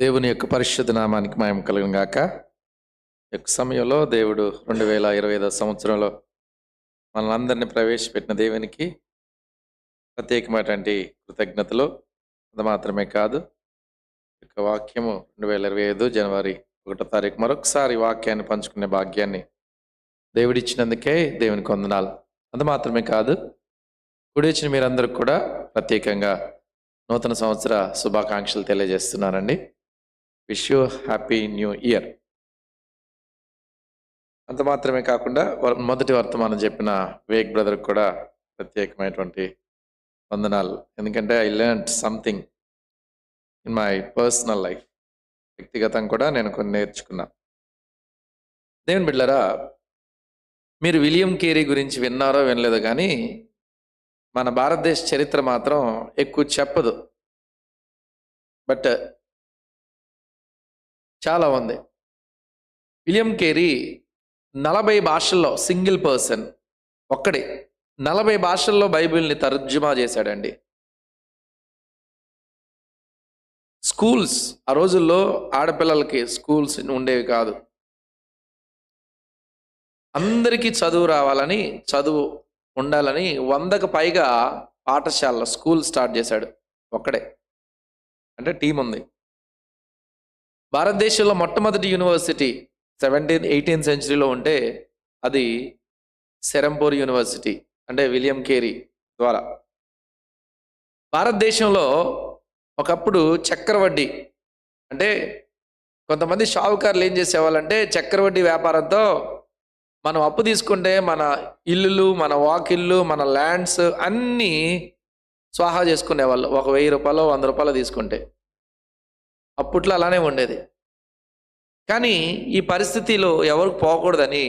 దేవుని యొక్క పరిశుద్ధ నామానికి మహిమ కలుగును గాక. ఈ యొక్క సమయంలో దేవుడు 2025 సంవత్సరంలో మనందరినీ ప్రవేశపెట్టిన దేవునికి ప్రత్యేకమైనటువంటి కృతజ్ఞతలు. అది మాత్రమే కాదు, ఈ యొక్క వాక్యము 2025 జనవరి 1వ తారీఖు మరొకసారి వాక్యాన్ని పంచుకునే భాగ్యాన్ని దేవుడిచ్చినందుకే దేవునికి వందనాలు. అది మాత్రమే కాదు, కూడి వచ్చిన మీరందరూ కూడా ప్రత్యేకంగా నూతన సంవత్సర శుభాకాంక్షలు తెలియజేస్తున్నానండి. Wish you happy new year. అంత మాత్రమే కాకుండా మొదటి వర్తమానం చెప్పిన వివేక్ బ్రదర్ కూడా ప్రత్యేకమైనటువంటి వందనాలు. ఎందుకంటే I learn something in my personal life. వ్యక్తిగతంగా కూడా నేను కొన్ని నేర్చుకున్నా. దేవుని బిడ్డలారా, మీరు విలియం కేరీ గురించి విన్నారో వినలేదో కానీ మన భారతదేశ చరిత్ర మాత్రం ఎక్కువ చెప్పదు, బట్ చాలా ఉంది. విలియం కేరీ 40 భాషల్లో సింగిల్ పర్సన్ ఒక్కడే 40 భాషల్లో బైబిల్ని తర్జుమా చేశాడండి. స్కూల్స్, ఆ రోజుల్లో ఆడపిల్లలకి స్కూల్స్ ఉండేవి కాదు. అందరికీ చదువు రావాలని, చదువు ఉండాలని 100కు పైగా పాఠశాలలో స్కూల్ స్టార్ట్ చేశాడు ఒక్కడే. అంటే టీం ఉంది. భారతదేశంలో మొట్టమొదటి యూనివర్సిటీ 18th సెంచరీలో ఉంటే అది సెరంపూర్ యూనివర్సిటీ, అంటే విలియం కేరీ ద్వారా. భారతదేశంలో ఒకప్పుడు చక్రవడ్డీ, అంటే కొంతమంది షావుకారులు ఏం చేసేవాళ్ళంటే చక్రవడ్డీ వ్యాపారంతో మనం అప్పు తీసుకుంటే మన ఇల్లులు, మన వాకిళ్ళు, మన ల్యాండ్స్ అన్నీ స్వాహా చేసుకునేవాళ్ళు. ఒక 1000 రూపాయలు 100 రూపాయలు తీసుకుంటే అప్పట్లో అలానే ఉండేది. కానీ ఈ పరిస్థితిలో ఎవరికి పోకూడదని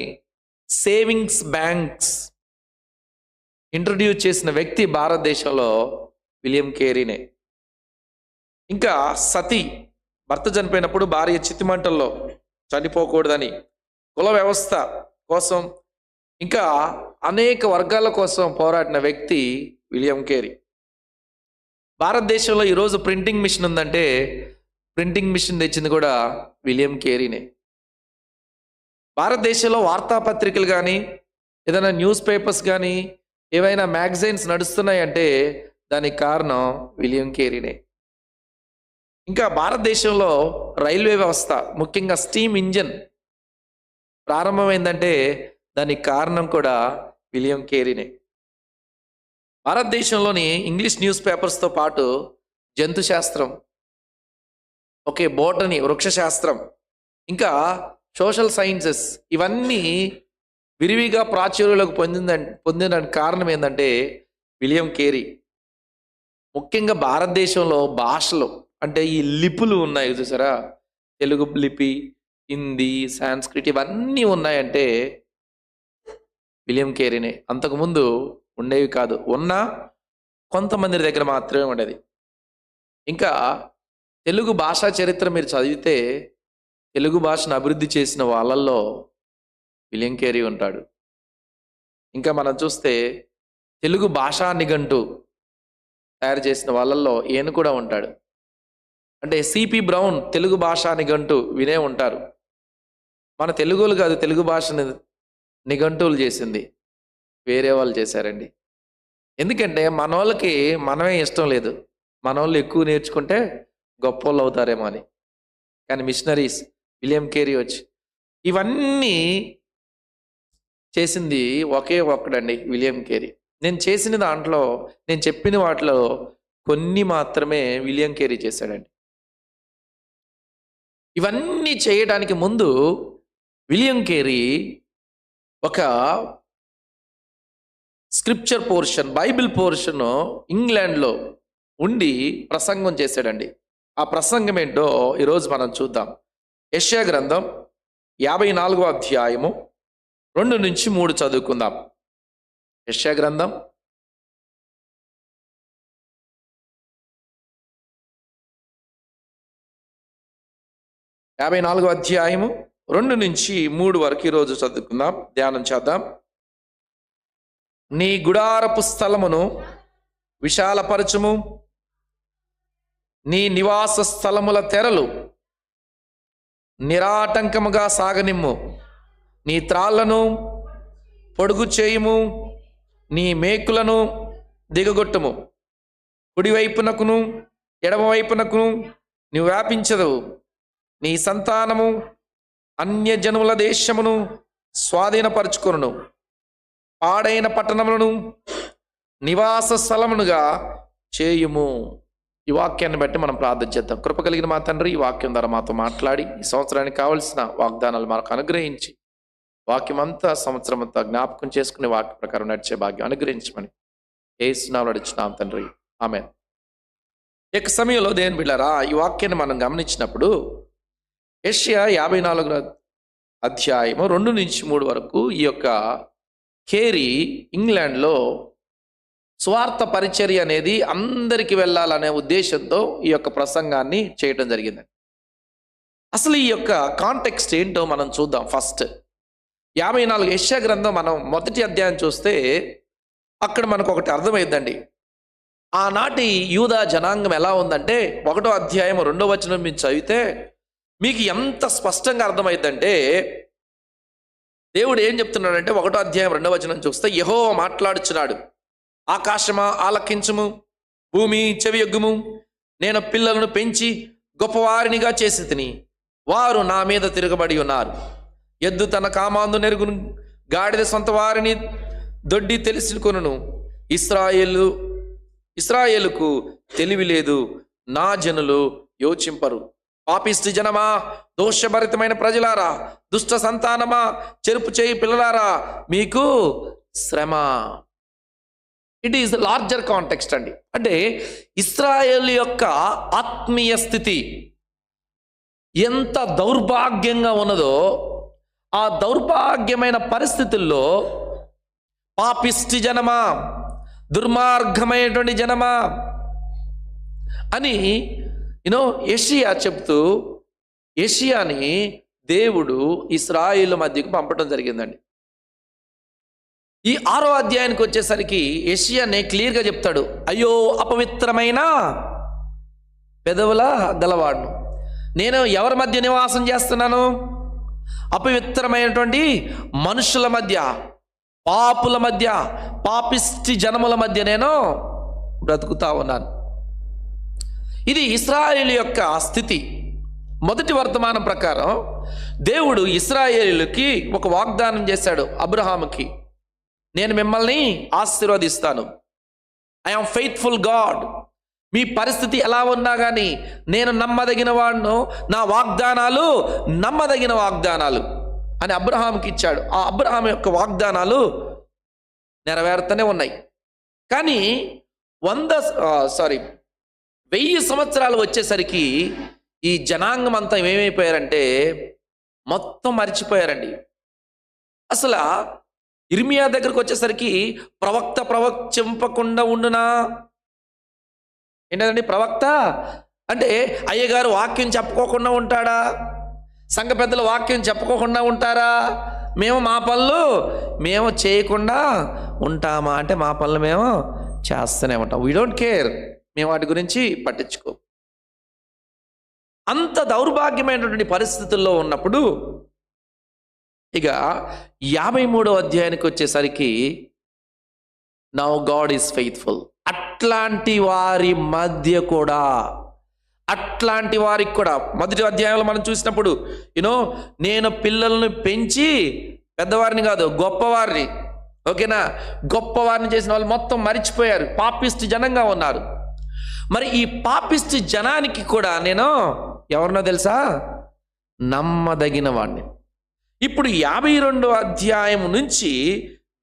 సేవింగ్స్ బ్యాంక్స్ ఇంట్రడ్యూస్ చేసిన వ్యక్తి భారతదేశంలో విలియం కేరీనే. ఇంకా సతీ, భర్త చనిపోయినప్పుడు భార్య చితిమంటల్లో చనిపోకూడదని కుల వ్యవస్థ కోసం, ఇంకా అనేక వర్గాల కోసం పోరాడిన వ్యక్తి విలియం కేరీ. భారతదేశంలో ఈరోజు ప్రింటింగ్ మిషన్ ఉందంటే ప్రింటింగ్ మిషన్ తెచ్చింది కూడా విలియం కేరీనే. భారతదేశంలో వార్తాపత్రికలు కానీ, ఏదైనా న్యూస్ పేపర్స్ కానీ, ఏవైనా మ్యాగజైన్స్ నడుస్తున్నాయంటే దానికి కారణం విలియం కేరీనే. ఇంకా భారతదేశంలో రైల్వే వ్యవస్థ, ముఖ్యంగా స్టీమ్ ఇంజన్ ప్రారంభమైందంటే దానికి కారణం కూడా విలియం కేరీనే. భారతదేశంలోని ఇంగ్లీష్ న్యూస్ పేపర్స్తో పాటు జంతు శాస్త్రం, బోటనీ, వృక్షశాస్త్రం, ఇంకా సోషల్ సైన్సెస్ ఇవన్నీ విరివిగా ప్రాచుర్యంలోకి పొందిన కారణం ఏంటంటే విలియం కేరీ. ముఖ్యంగా భారతదేశంలో భాషలు, అంటే ఈ లిపులు ఉన్నాయి చూసారా, తెలుగు లిపి, హిందీ, సాంస్క్రిట్ ఇవన్నీ ఉన్నాయంటే విలియం కేరీనే. అంతకుముందు ఉండేవి కాదు, ఉన్నా కొంతమంది దగ్గర మాత్రమే ఉండేది. ఇంకా తెలుగు భాషా చరిత్ర మీరు చదివితే తెలుగు భాషను అభివృద్ధి చేసిన వాళ్ళల్లో విలియం కేరీ ఉంటాడు. ఇంకా మనం చూస్తే తెలుగు భాషా నిఘంటు తయారు చేసిన వాళ్ళల్లో ఈయన కూడా ఉంటాడు. అంటే సిపి బ్రౌన్ తెలుగు భాషా నిఘంటు వినే ఉంటారు. మన తెలుగులు కాదు, తెలుగు భాషని నిఘంటువులు చేసింది వేరే వాళ్ళు చేశారండి. ఎందుకంటే మనోళ్ళకి మనమే ఇష్టం లేదు, మనోళ్ళు ఎక్కువ నేర్చుకుంటే గొప్ప వాళ్ళు అవుతారేమో అని. కానీ మిషనరీస్ విలియం కేరీ వచ్చి ఇవన్నీ చేసింది ఒకే ఒక్కడండి, విలియం కేరీ. నేను చేసిన దాంట్లో, నేను చెప్పిన వాటిలో కొన్ని మాత్రమే విలియం కేరీ చేశాడండి. ఇవన్నీ చేయడానికి ముందు విలియం కేరీ ఒక స్క్రిప్చర్ పోర్షన్, బైబిల్ పోర్షన్ ఇంగ్లాండ్లో ఉండి ప్రసంగం చేశాడండి. ఆ ప్రసంగం ఏంటో ఈరోజు మనం చూద్దాం. యెషయా గ్రంథం 54వ అధ్యాయము 2 నుంచి 3 చదువుకుందాం. యెషయా గ్రంథం 54వ అధ్యాయము 2 నుంచి 3 వరకు ఈరోజు చదువుకుందాం, ధ్యానం చేద్దాం. నీ గుడారపు స్థలమును విశాలపరచుము, నీ నివాస స్థలముల తెరలు నిరాటంకముగా సాగనిమ్ము. నీ త్రాళ్లను పొడుగు చేయుము, నీ మేకులను దిగగొట్టుము. కుడివైపునకును ఎడమవైపునకును నీవు వ్యాపించదవు. నీ సంతానము అన్యజనుల దేశమును స్వాధీనపరచుకొనును. పాడైన పట్టణములను నివాస స్థలమునుగా చేయుము. ఈ వాక్యాన్ని బట్టి మనం ప్రార్థన చేద్దాం. కృప కలిగిన మా తండ్రి, ఈ వాక్యం ద్వారా మాతో మాట్లాడి ఈ సంవత్సరానికి కావలసిన వాగ్దానాలు మనకు అనుగ్రహించి వాక్యం అంతా సంవత్సరం అంతా జ్ఞాపకం చేసుకునే వాక్య ప్రకారం నడిచే భాగ్యం అనుగ్రహించమని యేసు నామములో అడుగుచున్నాం తండ్రి, ఆమేన్. ఈ సమయంలో దేవుని బిడ్డలారా, ఈ వాక్యాన్ని మనం గమనించినప్పుడు యెషయా 54వ అధ్యాయము 2-3 వరకు ఈ యొక్క కేరీ ఇంగ్లాండ్లో స్వార్థ పరిచర్య అనేది అందరికీ వెళ్ళాలనే ఉద్దేశంతో ఈ యొక్క ప్రసంగాన్ని చేయటం జరిగింది. అసలు ఈ యొక్క కాంటెక్స్ట్ ఏంటో మనం చూద్దాం. ఫస్ట్ 54 యెషయా గ్రంథం మనం మొదటి అధ్యాయం చూస్తే అక్కడ మనకు ఒకటి అర్థమైందండి. ఆనాటి యూదా జనాంగం ఎలా ఉందంటే 1వ అధ్యాయం 2వ వచనం మీరు చదివితే మీకు ఎంత స్పష్టంగా అర్థమైందంటే దేవుడు ఏం చెప్తున్నాడంటే 1వ అధ్యాయం 2వ వచనం చూస్తే యెహోవా మాట్లాడుచున్నాడు. ఆకాశమా ఆలకించుము, భూమి చెవియొగ్గుము. నేను పిల్లలను పెంచి గొప్పవారినిగా చేసి తిని వారు నా మీద తిరగబడి ఉన్నారు. ఎద్దు తన కామాందు నెరుగును, గాడిద సొంత వారిని దొడ్డి తెలుసుకొనును. ఇశ్రాయేలుకు తెలివి లేదు, నా జనులు యోచింపరు. పాపిష్టి జనమా, దోషభరితమైన ప్రజలారా, దుష్ట సంతానమా, చెరుపు చేయి పిల్లలారా, మీకు శ్రమ. ఇట్ ఈస్ లార్జర్ కాంటెక్స్ట్ అండి. అంటే ఇశ్రాయేల్ యొక్క ఆత్మీయ స్థితి ఎంత దౌర్భాగ్యంగా ఉన్నదో, ఆ దౌర్భాగ్యమైన పరిస్థితుల్లో పాపిష్టి జనమా, దుర్మార్గమైనటువంటి జనమా అని యెషయా చెప్తూ యెషయాని దేవుడు ఇశ్రాయేలు మధ్యకు పంపడం జరిగిందండి. ఈ 6వ అధ్యాయానికి వచ్చేసరికి యెషయానే క్లియర్గా చెప్తాడు, అయ్యో అపవిత్రమైన పెదవుల గలవాడును, నేను ఎవరి మధ్య నివాసం చేస్తున్నాను? అపవిత్రమైనటువంటి మనుషుల మధ్య, పాపుల మధ్య, పాపిష్టి జనముల మధ్య నేను బ్రతుకుతా ఉన్నాను. ఇది ఇశ్రాయేలు యొక్క స్థితి. మొదటి వర్తమానం ప్రకారం దేవుడు ఇశ్రాయేలుకి ఒక వాగ్దానం చేశాడు అబ్రహాముకి, నేను మిమ్మల్ని ఆశీర్వదిస్తాను. I am faithful God. మీ పరిస్థితి ఎలా ఉన్నా కానీ నేను నమ్మదగిన వాడును, నా వాగ్దానాలు నమ్మదగిన వాగ్దానాలు అని అబ్రహాంకి ఇచ్చాడు. ఆ అబ్రహాం యొక్క వాగ్దానాలు నెరవేరుతూనే ఉన్నాయి. కానీ 1000 సంవత్సరాలు వచ్చేసరికి ఈ జనాంగం అంతా ఏమైపోయారంటే మొత్తం మర్చిపోయారండి. అసలు ఇర్మియా దగ్గరకు వచ్చేసరికి ప్రవక్తింపకుండా ఉండునా? ఏంటండి ప్రవక్త అంటే? అయ్యగారు వాక్యం చెప్పుకోకుండా ఉంటాడా? సంఘ పెద్దలు వాక్యం చెప్పుకోకుండా ఉంటారా? మేము మా పనులు మేము చేయకుండా ఉంటామా అంటే మా పనులు మేము చేస్తూనే ఉంటాం. వీ డోంట్ కేర్, మేము వాటి గురించి పట్టించుకో. అంత దౌర్భాగ్యమైనటువంటి పరిస్థితుల్లో ఉన్నప్పుడు ఇక 53వ అధ్యాయానికి వచ్చేసరికి నౌ గాడ్ ఈజ్ ఫెయిత్ఫుల్. అట్లాంటి వారి మధ్య కూడా, అట్లాంటి వారికి కూడా మొదటి అధ్యాయంలో మనం చూసినప్పుడు నేను పిల్లలను పెంచి, పెద్దవారిని కాదు గొప్పవారిని, ఓకేనా, గొప్పవారిని చేసిన వాళ్ళు మొత్తం మరిచిపోయారు, పాపిష్టి జనంగా ఉన్నారు. మరి ఈ పాపిష్టి జనానికి కూడా నేను ఎవరినో తెలుసా? నమ్మదగిన వాడిని. ఇప్పుడు 52వ అధ్యాయం నుంచి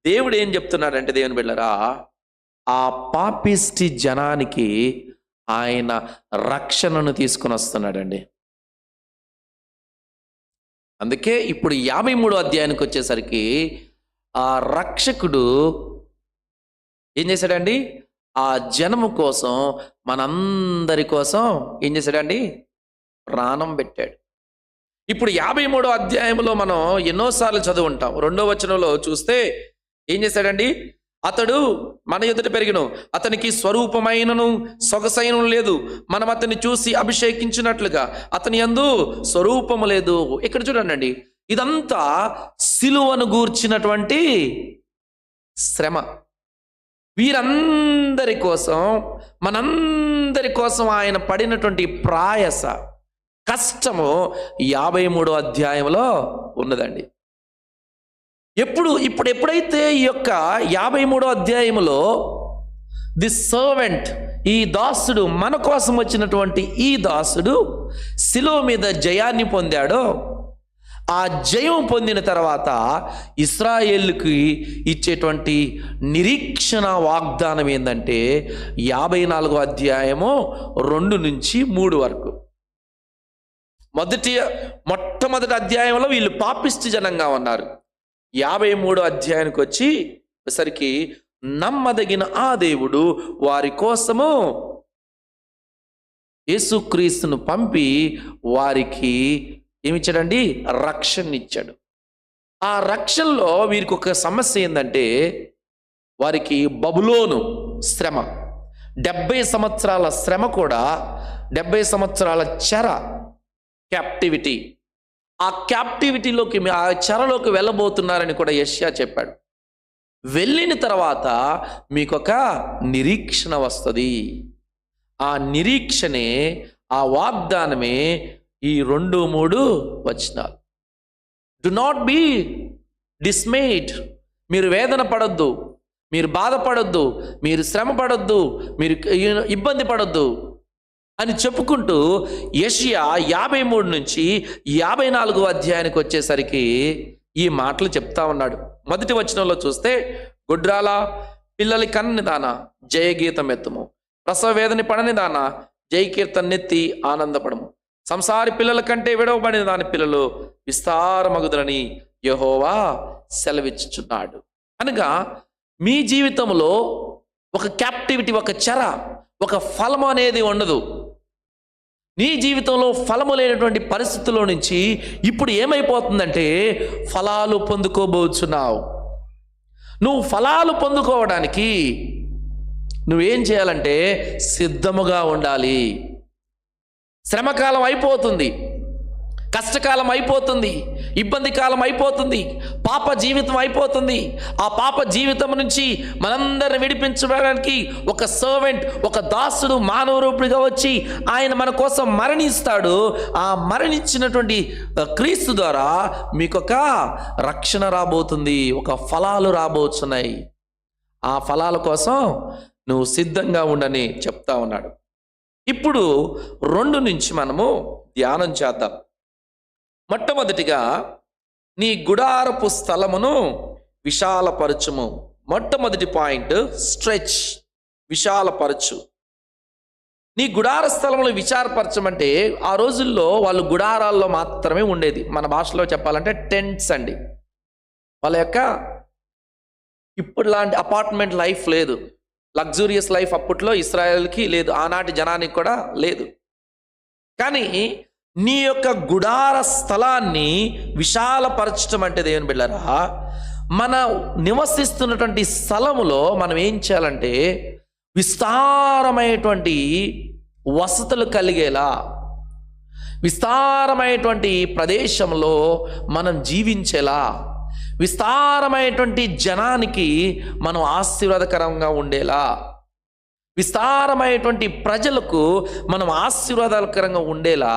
దేవుడు ఏం చెప్తున్నాడంటే, దేవుని బిడ్డలారా, ఆ పాపిష్టి జనానికి ఆయన రక్షణను తీసుకుని వస్తున్నాడండి. అందుకే ఇప్పుడు 53వ అధ్యాయానికి వచ్చేసరికి ఆ రక్షకుడు ఏం చేశాడండి? ఆ జనము కోసం, మనందరి కోసం ఏం చేశాడండి? ప్రాణం పెట్టాడు. ఇప్పుడు 53వ అధ్యాయంలో మనం ఎన్నోసార్లు చదువుంటాం. 2వ వచనంలో చూస్తే ఏం చేశాడండి? అతడు మన ఎదుట పెరిగిను, అతనికి స్వరూపమైనను సొగసైనను లేదు, మనం అతన్ని చూసి అభిషేకించినట్లుగా అతని యందు స్వరూపము లేదు. ఇక్కడ చూడండి, ఇదంతా సిలువను గూర్చినటువంటి శ్రమ. వీరందరి కోసం, మనందరి కోసం ఆయన పడినటువంటి ప్రయాస, కష్టము 53వ అధ్యాయంలో ఉన్నదండి. ఎప్పుడైతే ఈ యొక్క 53వ అధ్యాయంలో ది సర్వెంట్, ఈ దాసుడు, మన కోసం వచ్చినటువంటి ఈ దాసుడు శిలువ మీద జయాన్ని పొందాడో, ఆ జయం పొందిన తర్వాత ఇశ్రాయేలుకి ఇచ్చేటువంటి నిరీక్షణ వాగ్దానం ఏంటంటే 54వ అధ్యాయము 2 నుంచి 3 వరకు. మొట్టమొదటి అధ్యాయంలో వీళ్ళు పాపిష్టి జనంగా ఉన్నారు. 53వ అధ్యాయానికి వచ్చేసరికి నమ్మదగిన ఆ దేవుడు వారి కోసము యేసుక్రీస్తును పంపి వారికి ఏమిచ్చాడండి? రక్షణ ఇచ్చాడు. ఆ రక్షణలో వీరికి ఒక సమస్య ఏంటంటే, వారికి బబులోను శ్రమ, 70 సంవత్సరాల శ్రమ, కూడా 70 సంవత్సరాల చెర, క్యాప్టివిటీ. ఆ క్యాప్టివిటీలోకి, ఆ చెరలోకి వెళ్ళబోతున్నారని కూడా యెషయా చెప్పాడు. వెళ్ళిన తర్వాత మీకొక నిరీక్షణ వస్తుంది. ఆ నిరీక్షణే, ఆ వాగ్దానమే ఈ 2-3 వచనాలు. Do not be dismayed. మీరు వేదన పడొద్దు, మీరు బాధపడొద్దు, మీరు శ్రమ పడొద్దు, మీరు ఇబ్బంది పడొద్దు అని చెప్పుకుంటూ యెషయా 53 నుంచి 54వ అధ్యాయానికి వచ్చేసరికి ఈ మాటలు చెప్తా ఉన్నాడు. మొదటి వచనంలో చూస్తే, గుడ్రాల పిల్లలి కన్నని దానా జయగీతం ఎత్తుము, ప్రసవ వేదని పడని దానా జయకీర్తనెత్తి ఆనందపడము, సంసారి పిల్లల కంటే విడవబడిన దాని పిల్లలు విస్తారమగుదురని యెహోవా సెలవిచ్చుచున్నాడు. అనగా మీ జీవితంలో ఒక క్యాప్టివిటీ, ఒక చెర, ఒక ఫలము అనేది ఉండదు. నీ జీవితంలో ఫలము లేనటువంటి పరిస్థితుల్లో నుంచి ఇప్పుడు ఏమైపోతుందంటే ఫలాలు పొందుకోబోచున్నావు. నువ్వు ఫలాలు పొందుకోవడానికి నువ్వేం చేయాలంటే సిద్ధముగా ఉండాలి. శ్రమకాలం అయిపోతుంది, కష్టకాలం అయిపోతుంది, ఇబ్బంది కాలం అయిపోతుంది, పాప జీవితం అయిపోతుంది. ఆ పాప జీవితం నుంచి మనందరిని విడిపించడానికి ఒక సర్వెంట్, ఒక దాసుడు మానవ రూపుడిగా వచ్చి ఆయన మన కోసం మరణిస్తాడు. ఆ మరణించినటువంటి క్రీస్తు ద్వారా మీకొక రక్షణ రాబోతుంది, ఒక ఫలాలు రాబోతున్నాయి. ఆ ఫలాల కోసం నువ్వు సిద్ధంగా ఉండని చెప్తా ఉన్నాడు. ఇప్పుడు 2 నుంచి మనము ధ్యానం చేద్దాం. మొట్టమొదటిగా, నీ గుడారపు స్థలమును విశాలపరచుము. మొట్టమొదటి పాయింట్, స్ట్రెచ్, విశాలపరచు. నీ గుడార స్థలమును విశాలపరచమంటే, ఆ రోజుల్లో వాళ్ళు గుడారాల్లో మాత్రమే ఉండేది. మన భాషలో చెప్పాలంటే టెంట్స్ అండి. వాళ్ళ యొక్క ఇప్పుడు లాంటి అపార్ట్మెంట్ లైఫ్ లేదు, లగ్జూరియస్ లైఫ్ అప్పట్లో ఇశ్రాయేల్కి లేదు, ఆనాటి జనానికి కూడా లేదు. కానీ నీ యొక్క గుడార స్థలాన్ని విశాలపరచడం అంటే దేవుని బిడ్డలారా, మన నివసిస్తున్నటువంటి స్థలములో మనం ఏం చేయాలంటే విస్తారమైనటువంటి వసతులు కలిగేలా, విస్తారమైనటువంటి ప్రదేశంలో మనం జీవించేలా, విస్తారమైనటువంటి జనానికి మనం ఆశీర్వాదకరంగా ఉండేలా, విస్తారమైనటువంటి ప్రజలకు మనం ఆశీర్వాదకరంగా ఉండేలా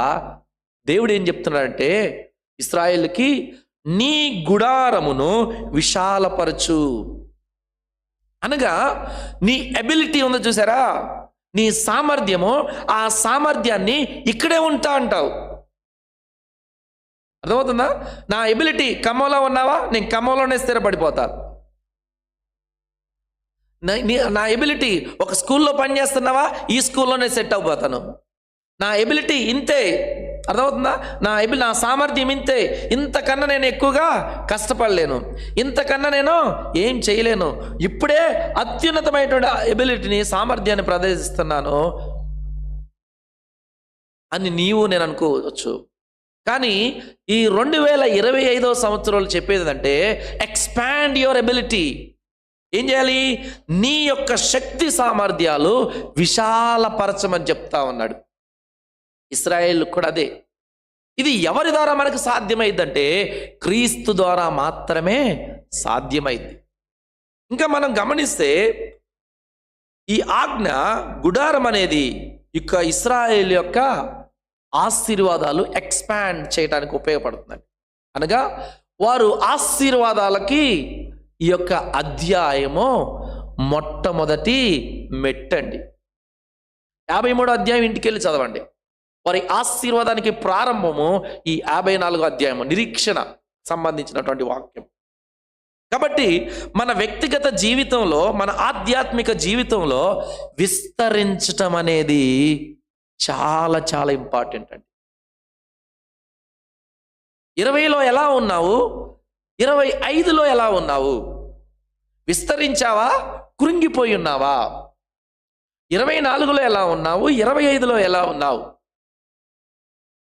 దేవుడు ఏం చెప్తున్నాడంటే ఇశ్రాయేలుకి, నీ గుడారమును విశాలపరచు. అనగా నీ ఎబిలిటీ ఉందో చూసారా, నీ సామర్థ్యము, ఆ సామర్థ్యాన్ని ఇక్కడే ఉంటా అంటావు. అర్థమవుతుందా? నా ఎబిలిటీ ఖమ్మంలో ఉన్నావా, నేను ఖమ్మంలోనే స్థిరపడిపోతాను. నా ఎబిలిటీ ఒక స్కూల్లో పనిచేస్తున్నావా, ఈ స్కూల్లోనే సెట్ అయిపోతాను. నా ఎబిలిటీ ఇంతే. అర్థమవుతుందా? నా సామర్థ్యం ఇంతే. ఇంతకన్నా నేను ఎక్కువగా కష్టపడలేను, ఇంతకన్నా నేను ఏం చేయలేను. ఇప్పుడే అత్యున్నతమైనటువంటి ఎబిలిటీని, సామర్థ్యాన్ని ప్రదర్శిస్తున్నాను అని నీవు నేను అనుకోవచ్చు. కానీ ఈ 2025వ సంవత్సరంలో చెప్పేది అంటే ఎక్స్పాండ్ యువర్ ఎబిలిటీ. ఏం చేయాలి? నీ యొక్క శక్తి సామర్థ్యాలు విశాలపరచమని చెప్తా ఉన్నాడు. ఇశ్రాయేలు కూడా అదే. ఇది ఎవరి ద్వారా మనకు సాధ్యమైందంటే క్రీస్తు ద్వారా మాత్రమే సాధ్యమైంది. ఇంకా మనం గమనిస్తే ఈ ఆజ్ఞ గుడారం అనేది ఇక ఇశ్రాయేల్ యొక్క ఆశీర్వాదాలు ఎక్స్పాండ్ చేయడానికి ఉపయోగపడుతుందండి. అనగా వారు ఆశీర్వాదాలకి ఈ యొక్క అధ్యాయము మొట్టమొదటి మెట్టండి. 53వ అధ్యాయం ఇంటికి వెళ్ళి చదవండి. వారి ఆశీర్వాదానికి ప్రారంభము ఈ 54వ అధ్యాయము, నిరీక్షణ సంబంధించినటువంటి వాక్యం. కాబట్టి మన వ్యక్తిగత జీవితంలో, మన ఆధ్యాత్మిక జీవితంలో విస్తరించటం అనేది చాలా చాలా ఇంపార్టెంట్ అండి. 20లో ఎలా ఉన్నావు? 25లో ఎలా ఉన్నావు? విస్తరించావా? కృంగిపోయి ఉన్నావా? 24లో ఎలా ఉన్నావు? 25లో ఎలా ఉన్నావు?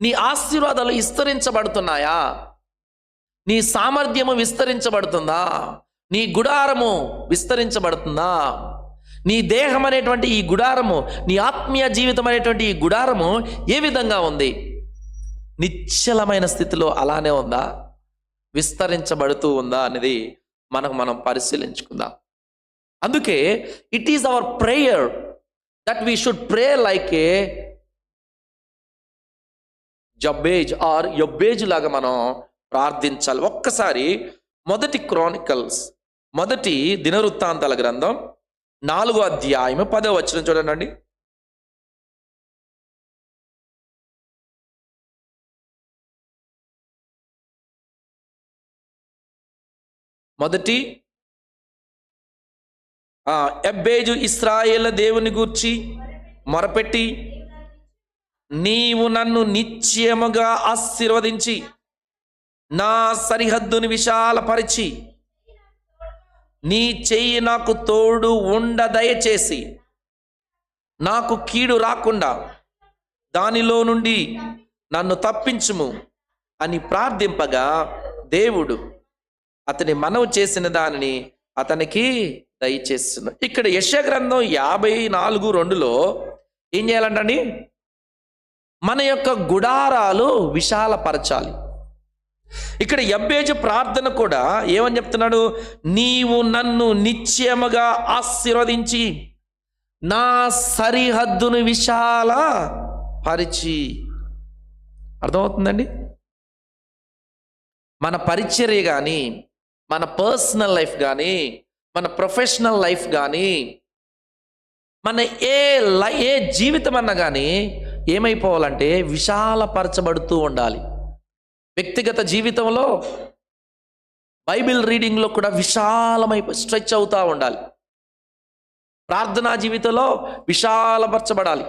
నీ ఆశీర్వాదాలు విస్తరించబడుతున్నాయా? నీ సామర్థ్యము విస్తరించబడుతుందా? నీ గుడారము విస్తరించబడుతుందా? నీ దేహం అనేటువంటి ఈ గుడారము, నీ ఆత్మీయ జీవితం అనేటువంటి ఈ గుడారము ఏ విధంగా ఉంది? నిశ్చలమైన స్థితిలో అలానే ఉందా? విస్తరించబడుతూ ఉందా అనేది మనం పరిశీలించుకుందాం. అందుకే it is our prayer that we should pray like a Jabez or Jabez లాగా మనం ప్రార్థించాలి. ఒక్కసారి మొదటి క్రానికల్స్, మొదటి దినవృత్తాంతాల గ్రంథం 4వ అధ్యాయం 10వ వచనం చూడండి. మొదటి యొబ్బేజు ఇశ్రాయేలు దేవుని గూర్చి మొరపెట్టి, నీవు నన్ను నిశ్చయముగా ఆశీర్వదించి నా సరిహద్దుని విశాలపరిచి నీ చెయ్యి నాకు తోడు ఉండ దయచేసి నాకు కీడు రాకుండా దానిలో నుండి నన్ను తప్పించుము అని ప్రార్థింపగా దేవుడు అతని మనవి చేసిన దానిని అతనికి దయచేస్తున్నాడు. ఇక్కడ యెషయా గ్రంథం 54:2లో ఏం చేయాలంటండి? మన యొక్క గుడారాలు విశాలపరచాలి. ఇక్కడ యొబ్బేజు ప్రార్థన కూడా ఏమని చెప్తున్నాడు? నీవు నన్ను నిశ్చయముగా ఆశీర్వదించి నా సరిహద్దును విశాల పరిచి. అర్థమవుతుందండి? మన పరిచర్య కానీ, మన పర్సనల్ లైఫ్ కానీ, మన ప్రొఫెషనల్ లైఫ్ కానీ, మన ఏ జీవితం అన్నా కానీ ఏమైపోవాలంటే విశాలపరచబడుతూ ఉండాలి. వ్యక్తిగత జీవితంలో బైబిల్ రీడింగ్లో కూడా స్ట్రెచ్ అవుతూ ఉండాలి. ప్రార్థనా జీవితంలో విశాలపరచబడాలి.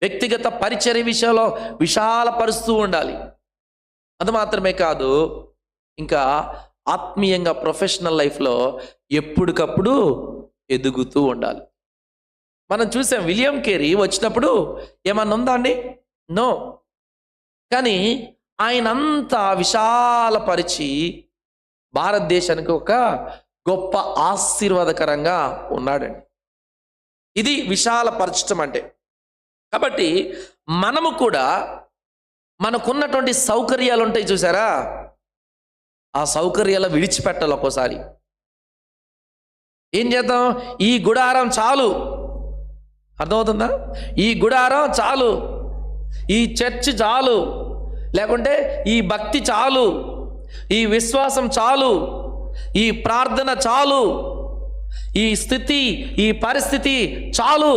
వ్యక్తిగత పరిచర్య విషయంలో విశాలపరుస్తూ ఉండాలి. అది మాత్రమే కాదు, ఇంకా ఆత్మీయంగా ప్రొఫెషనల్ లైఫ్లో ఎప్పటికప్పుడు ఎదుగుతూ ఉండాలి. మనం చూసాం, విలియం కేరీ వచ్చినప్పుడు ఏమన్నా ఉందా అండి? నో. కానీ ఆయనంతా విశాలపరిచి భారతదేశానికి ఒక గొప్ప ఆశీర్వాదకరంగా ఉన్నాడండి. ఇది విశాలపరచడం అంటే. కాబట్టి మనము కూడా మనకున్నటువంటి సౌకర్యాలు ఉంటాయి చూసారా, ఆ సౌకర్యాలు విడిచిపెట్టాలి. ఒక్కోసారి ఏం చేద్దాం? ఈ గుడారం చాలు. అర్థమవుతుందా? ఈ గుడారం చాలు, ఈ చర్చ్ చాలు, లేకుంటే ఈ భక్తి చాలు, ఈ విశ్వాసం చాలు, ఈ ప్రార్థన చాలు, ఈ స్థితి, ఈ పరిస్థితి చాలు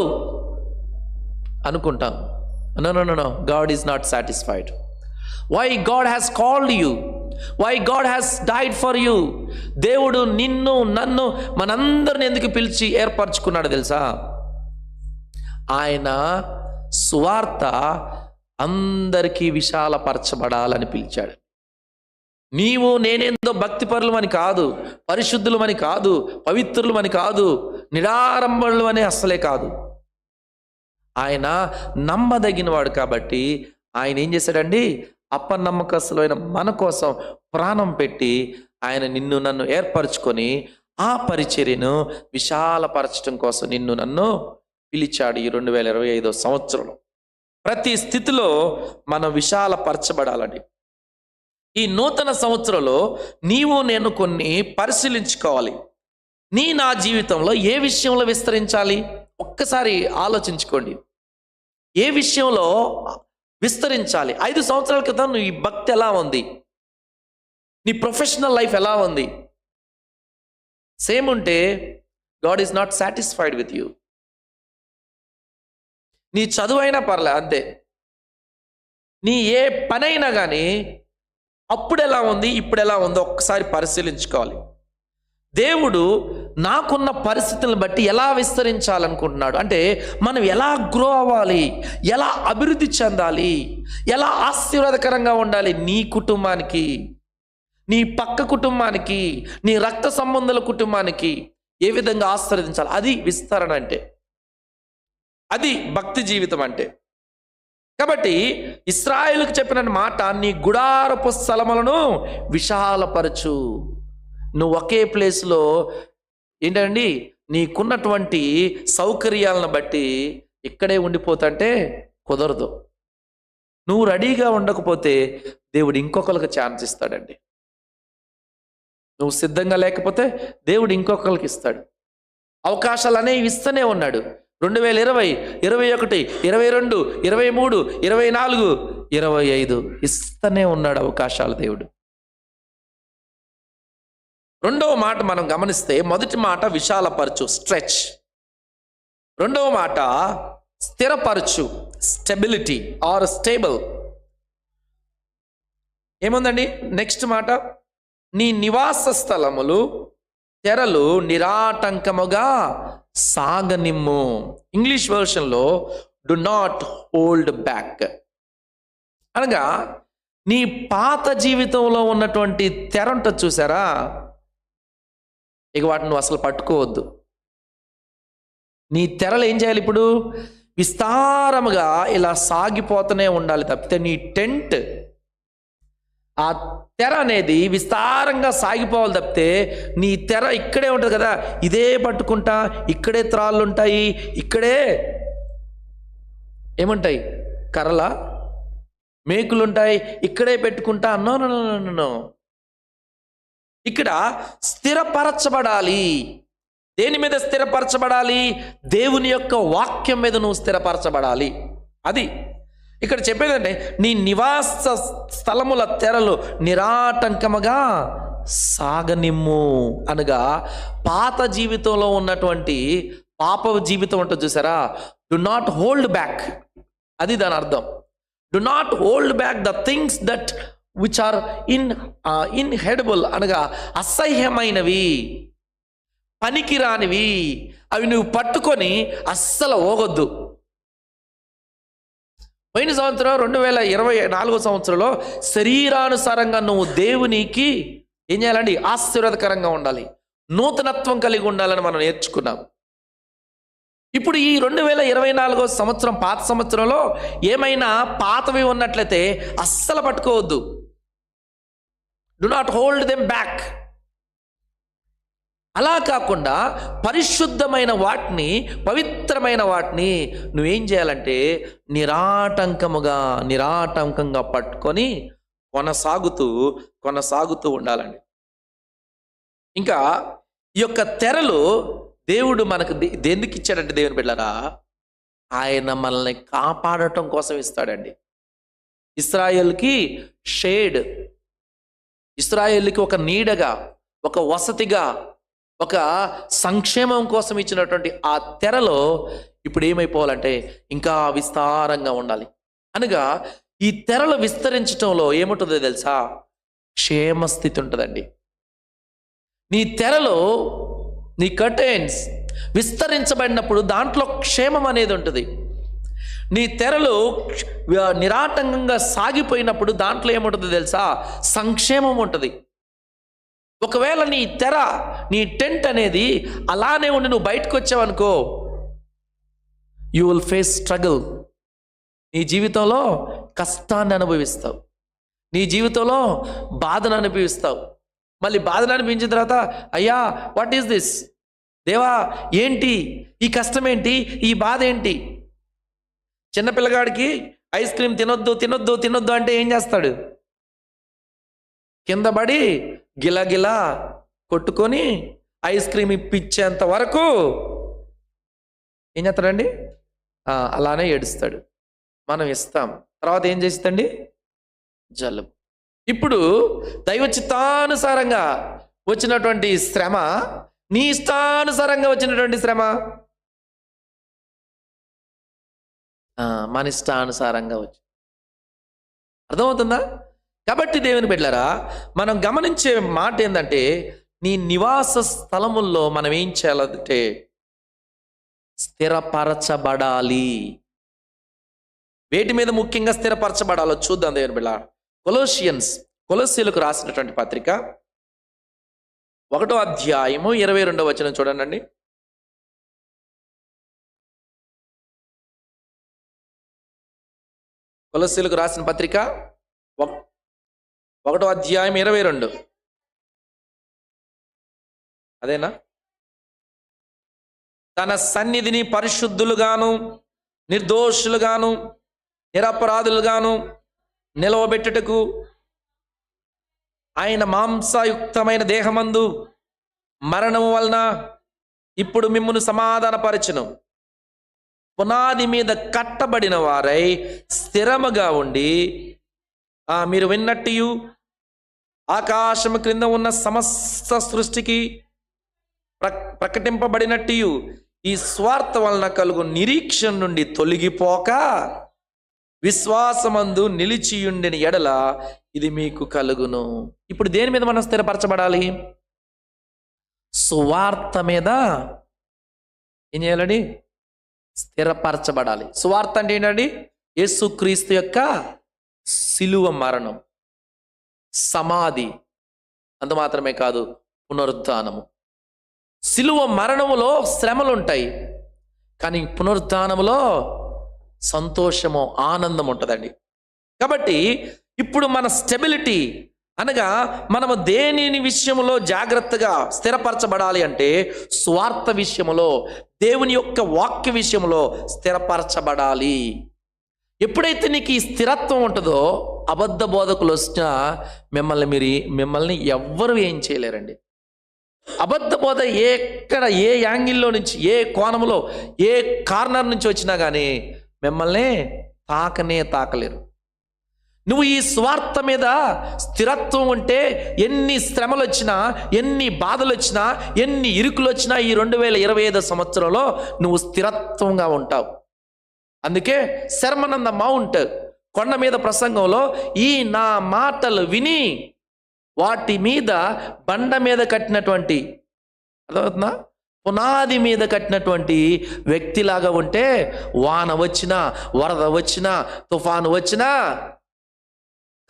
అనుకుంటాం. No, God is not satisfied. Why God has called you, why God has died for you. దేవుడు నిన్ను, నన్ను, మనందరిని ఎందుకు పిలిచి ఏర్పరచుకున్నాడు తెలుసా? ఆయన సువార్త అందరికీ విశాలపరచబడాలని పిలిచాడు. నీవు నేనేందో భక్తిపరులమని కాదు, పరిశుద్ధులమని కాదు, పవిత్రులమని కాదు, నిరాడంబరులమని అస్సలే కాదు. ఆయన నమ్మదగినవాడు కాబట్టి ఆయన ఏం చేశాడండి? అపనమ్మకస్తులైన మన కోసం ప్రాణం పెట్టి ఆయన నిన్ను నన్ను ఏర్పరచుకొని ఆ పరిచర్యను విశాలపరచడం కోసం నిన్ను నన్ను పిలిచాడు ఈ 2025 సంవత్సరంలో. ప్రతి స్థితిలో మనం విశాలపరచబడాలని. ఈ నూతన సంవత్సరంలో నీవు నేను కొన్ని పరిశీలించుకోవాలి. నా జీవితంలో ఏ విషయంలో విస్తరించాలి ఒక్కసారి ఆలోచించుకోండి. ఏ విషయంలో విస్తరించాలి? 5 సంవత్సరాల క్రితం నీ భక్తి ఎలా ఉంది? నీ ప్రొఫెషనల్ లైఫ్ ఎలా ఉంది? సేమ్ ఉంటే God is not satisfied with you. నీ చదువైనా పర్లే అంతే. నీ ఏ పనైనా కానీ అప్పుడు ఎలా ఉంది ఇప్పుడు ఎలా ఉందో ఒక్కసారి పరిశీలించుకోవాలి. దేవుడు నాకున్న పరిస్థితులను బట్టి ఎలా విస్తరించాలనుకుంటున్నాడు అంటే మనం ఎలా గ్రో అవ్వాలి, ఎలా అభివృద్ధి చెందాలి, ఎలా ఆశీర్వాదకరంగా ఉండాలి నీ కుటుంబానికి, నీ పక్క కుటుంబానికి, నీ రక్త సంబంధుల కుటుంబానికి ఏ విధంగా ఆశీర్వదించాలి. అది విస్తరణ అంటే, అది భక్తి జీవితం అంటే. కాబట్టి ఇశ్రాయేలుకు చెప్పిన మాట, నీ గుడారపు స్థలములను విశాలపరచు. నువ్వు ఒకే ప్లేస్లో ఏంటండి నీకున్నటువంటి సౌకర్యాలను బట్టి ఇక్కడే ఉండిపోతుంటే కుదరదు. నువ్వు రెడీగా ఉండకపోతే దేవుడు ఇంకొకరికి ఛాన్స్ ఇస్తాడండి. నువ్వు సిద్ధంగా లేకపోతే దేవుడు ఇంకొకరికి ఇస్తాడు. అవకాశాలు అనేవి ఇస్తూనే ఉన్నాడు. 2020, 21, 22, 23, 24, 25 ఇస్తూనే ఉన్నాడు అవకాశాలు దేవుడు. రెండవ మాట మనం గమనిస్తే, మొదటి మాట విశాలపరచు, స్ట్రెచ్. రెండవ మాట స్థిరపరచు, స్టెబిలిటీ ఆర్ స్టేబుల్. ఏముందండి నెక్స్ట్ మాట? నీ నివాస స్థలములు తెరలు నిరాటంకముగా సాగనిమ్ము. ఇంగ్లీష్ వెర్షన్లో డు నాట్ హోల్డ్ బ్యాక్ అనగా నీ పాత జీవితంలో ఉన్నటువంటి తెర ఉంటుంది చూసారా, ఇక వాటిని నువ్వు అసలు పట్టుకోవద్దు. నీ తెరలు ఏం చేయాలి? ఇప్పుడు విస్తారముగా ఇలా సాగిపోతూనే ఉండాలి తప్పితే నీ టెంట్, ఆ తెర అనేది విస్తారంగా సాగిపోవాలి తప్పితే నీ తెర ఇక్కడే ఉంటుంది కదా, ఇదే పట్టుకుంటా, ఇక్కడే త్రాళ్ళు ఉంటాయి, ఇక్కడే ఏముంటాయి కర్రల మేకులు ఉంటాయి, ఇక్కడే పెట్టుకుంటా. నో. ఇక్కడ స్థిరపరచబడాలి. దేని మీద స్థిరపరచబడాలి? దేవుని యొక్క వాక్యం మీద నువ్వు స్థిరపరచబడాలి. అది ఇక్కడ చెప్పేదంటే, నీ నివాస స్థలముల తెరలు నిరాటంకముగా సాగనిమ్ము అనగా పాత జీవితంలో ఉన్నటువంటి పాప జీవితం ఉంటుంది చూసారా, డు నాట్ హోల్డ్ బ్యాక్, అది దాని అర్థం. Do not hold back the things that which are inedible అనగా అసహ్యమైనవి, పనికిరానివి, అవి నువ్వు పట్టుకొని అస్సలు పోగొద్దు. పోయిన సంవత్సరం 2024 సంవత్సరంలో శరీరానుసారంగా నువ్వు దేవునికి ఏం చేయాలండి? ఆశీర్వాదకరంగా ఉండాలి, నూతనత్వం కలిగి ఉండాలని మనం నేర్చుకున్నాం. ఇప్పుడు ఈ 2024 సంవత్సరం పాత సంవత్సరంలో ఏమైనా పాతవి ఉన్నట్లయితే అస్సలు పట్టుకోవద్దు. Do not hold them back. అలా కాకుండా పరిశుద్ధమైన వాటిని, పవిత్రమైన వాటిని నువ్వేం చేయాలంటే నిరాటంకంగా పట్టుకొని కొనసాగుతూ ఉండాలండి. ఇంకా ఈ యొక్క తెరలు దేవుడు మనకు దేనికి ఇచ్చాడంటే, దేవుని బిడ్డలారా, ఆయన మనల్ని కాపాడటం కోసం ఇస్తాడండి. ఇశ్రాయేలుకి షేడ్, ఇశ్రాయేలుకి ఒక నీడగా, ఒక వసతిగా, ఒక సంక్షేమం కోసం ఇచ్చినటువంటి ఆ తెరలో ఇప్పుడు ఏమైపోవాలంటే ఇంకా విస్తారంగా ఉండాలి. అనగా ఈ తెరలు విస్తరించడంలో ఏముంటుందో తెలుసా? క్షేమస్థితి ఉంటుందండి. నీ తెరలో, నీ కర్టెన్స్ విస్తరించబడినప్పుడు దాంట్లో క్షేమం అనేది ఉంటుంది. నీ తెరలు నిరాటంకంగా సాగిపోయినప్పుడు దాంట్లో ఏముంటుందో తెలుసా? సంక్షేమం ఉంటుంది. ఒకవేళ నీ తెర, నీ టెంట్ అనేది అలానే ఉండి నువ్వు బయటకు వచ్చావనుకో, యూ విల్ ఫేస్ స్ట్రగుల్. నీ జీవితంలో కష్టాన్ని అనుభవిస్తావు, నీ జీవితంలో బాధను అనుభవిస్తావు, మళ్ళీ బాధలు అనిపించిన తర్వాత, అయ్యా వాట్ ఈస్ దిస్, దేవా ఏంటి ఈ కష్టం, ఏంటి ఈ బాధ ఏంటి? చిన్నపిల్లగాడికి ఐస్ క్రీమ్ తినొద్దు తినొద్దు తినొద్దు అంటే ఏం చేస్తాడు? కింద పడి గిలగిలా కొట్టుకొని ఐస్ క్రీమ్ ఇప్పించేంత వరకు ఏం చేస్తాడండి? అలానే ఏడుస్తాడు. మనం ఇస్తాం, తర్వాత ఏం చేస్తుందండి? జలుబు. ఇప్పుడు దైవ చిత్తానుసారంగా వచ్చినటువంటి శ్రమ, నీ ఇష్టానుసారంగా వచ్చినటువంటి శ్రమ, మన ఇష్టానుసారంగా వచ్చి. అర్థమవుతుందా? కాబట్టి దేవుని బిడ్డలారా, మనం గమనించే మాట ఏంటంటే, నీ నివాస స్థలముల్లో మనం ఏం చేయాలంటే స్థిరపరచబడాలి. వేటి మీద ముఖ్యంగా స్థిరపరచబడాలో చూద్దాం దేవుని బిడ్డ. కొలస్సీలకు రాసినటువంటి పత్రిక 1వ అధ్యాయము 22వ వచనం చూడండి. కొలస్సీలకు రాసిన పత్రిక 1వ అధ్యాయం 22. అదేనా? తన సన్నిధిని పరిశుద్ధులుగాను నిర్దోషులుగాను నిరపరాధులుగాను నిలవబెట్టుటకు ఆయన మాంసయుక్తమైన దేహమందు మరణము వలన ఇప్పుడు మిమ్మును సమాధానపరచును. పునాది మీద కట్టబడిన వారై స్థిరముగా ఉండి, మీరు విన్నట్టు ఆకాశము క్రింద ఉన్న సమస్త సృష్టికి ప్రకటింపబడినట్టు ఈ స్వార్థ వలన కలుగు నిరీక్షణ నుండి తొలగిపోక విశ్వాసమందు నిలిచియుండిన ఎడల ఇది మీకు కలుగును. ఇప్పుడు దేని మీద మనం స్థిరపరచబడాలి? సువార్త మీద ఏం చేయాలండి? స్థిరపరచబడాలి. సువార్త అంటే ఏంటండి? యేసుక్రీస్తు యొక్క సిలువ మరణం, సమాధి, అంత మాత్రమే కాదు, పునరుద్ధానము. సిలువ మరణములో శ్రమలు ఉంటాయి, కానీ పునరుద్ధానములో సంతోషము, ఆనందం ఉంటుందండి. కాబట్టి ఇప్పుడు మన స్టెబిలిటీ అనగా మనము దేని విషయంలో జాగ్రత్తగా స్థిరపరచబడాలి అంటే స్వార్థ విషయంలో, దేవుని యొక్క వాక్య విషయంలో స్థిరపరచబడాలి. ఎప్పుడైతే నీకు ఈ స్థిరత్వం ఉంటుందో, అబద్ధ బోధకులు వచ్చినా మిమ్మల్ని ఎవ్వరు ఏం చేయలేరండి. అబద్ధ బోధ ఎక్కడ, ఏ యాంగిల్లో నుంచి, ఏ కోణంలో, ఏ కార్నర్ నుంచి వచ్చినా కానీ మిమ్మల్ని తాకలేరు. నువ్వు ఈ స్వార్థ మీద స్థిరత్వం ఉంటే ఎన్ని శ్రమలు వచ్చినా, ఎన్ని బాధలు వచ్చినా, ఎన్ని ఇరుకులు వచ్చినా ఈ 2025 సంవత్సరంలో నువ్వు స్థిరత్వంగా ఉంటావు. అందుకే సెర్మన్ ఆన్ ద మౌంట్, కొండ మీద ప్రసంగంలో, ఈ నా మాటలు విని వాటి మీద బండ మీద కట్టినటువంటి, అర్థమవుతుందా, పునాది మీద కట్టినటువంటి వ్యక్తిలాగా ఉంటే వాన వచ్చినా, వరద వచ్చినా, తుఫాను వచ్చినా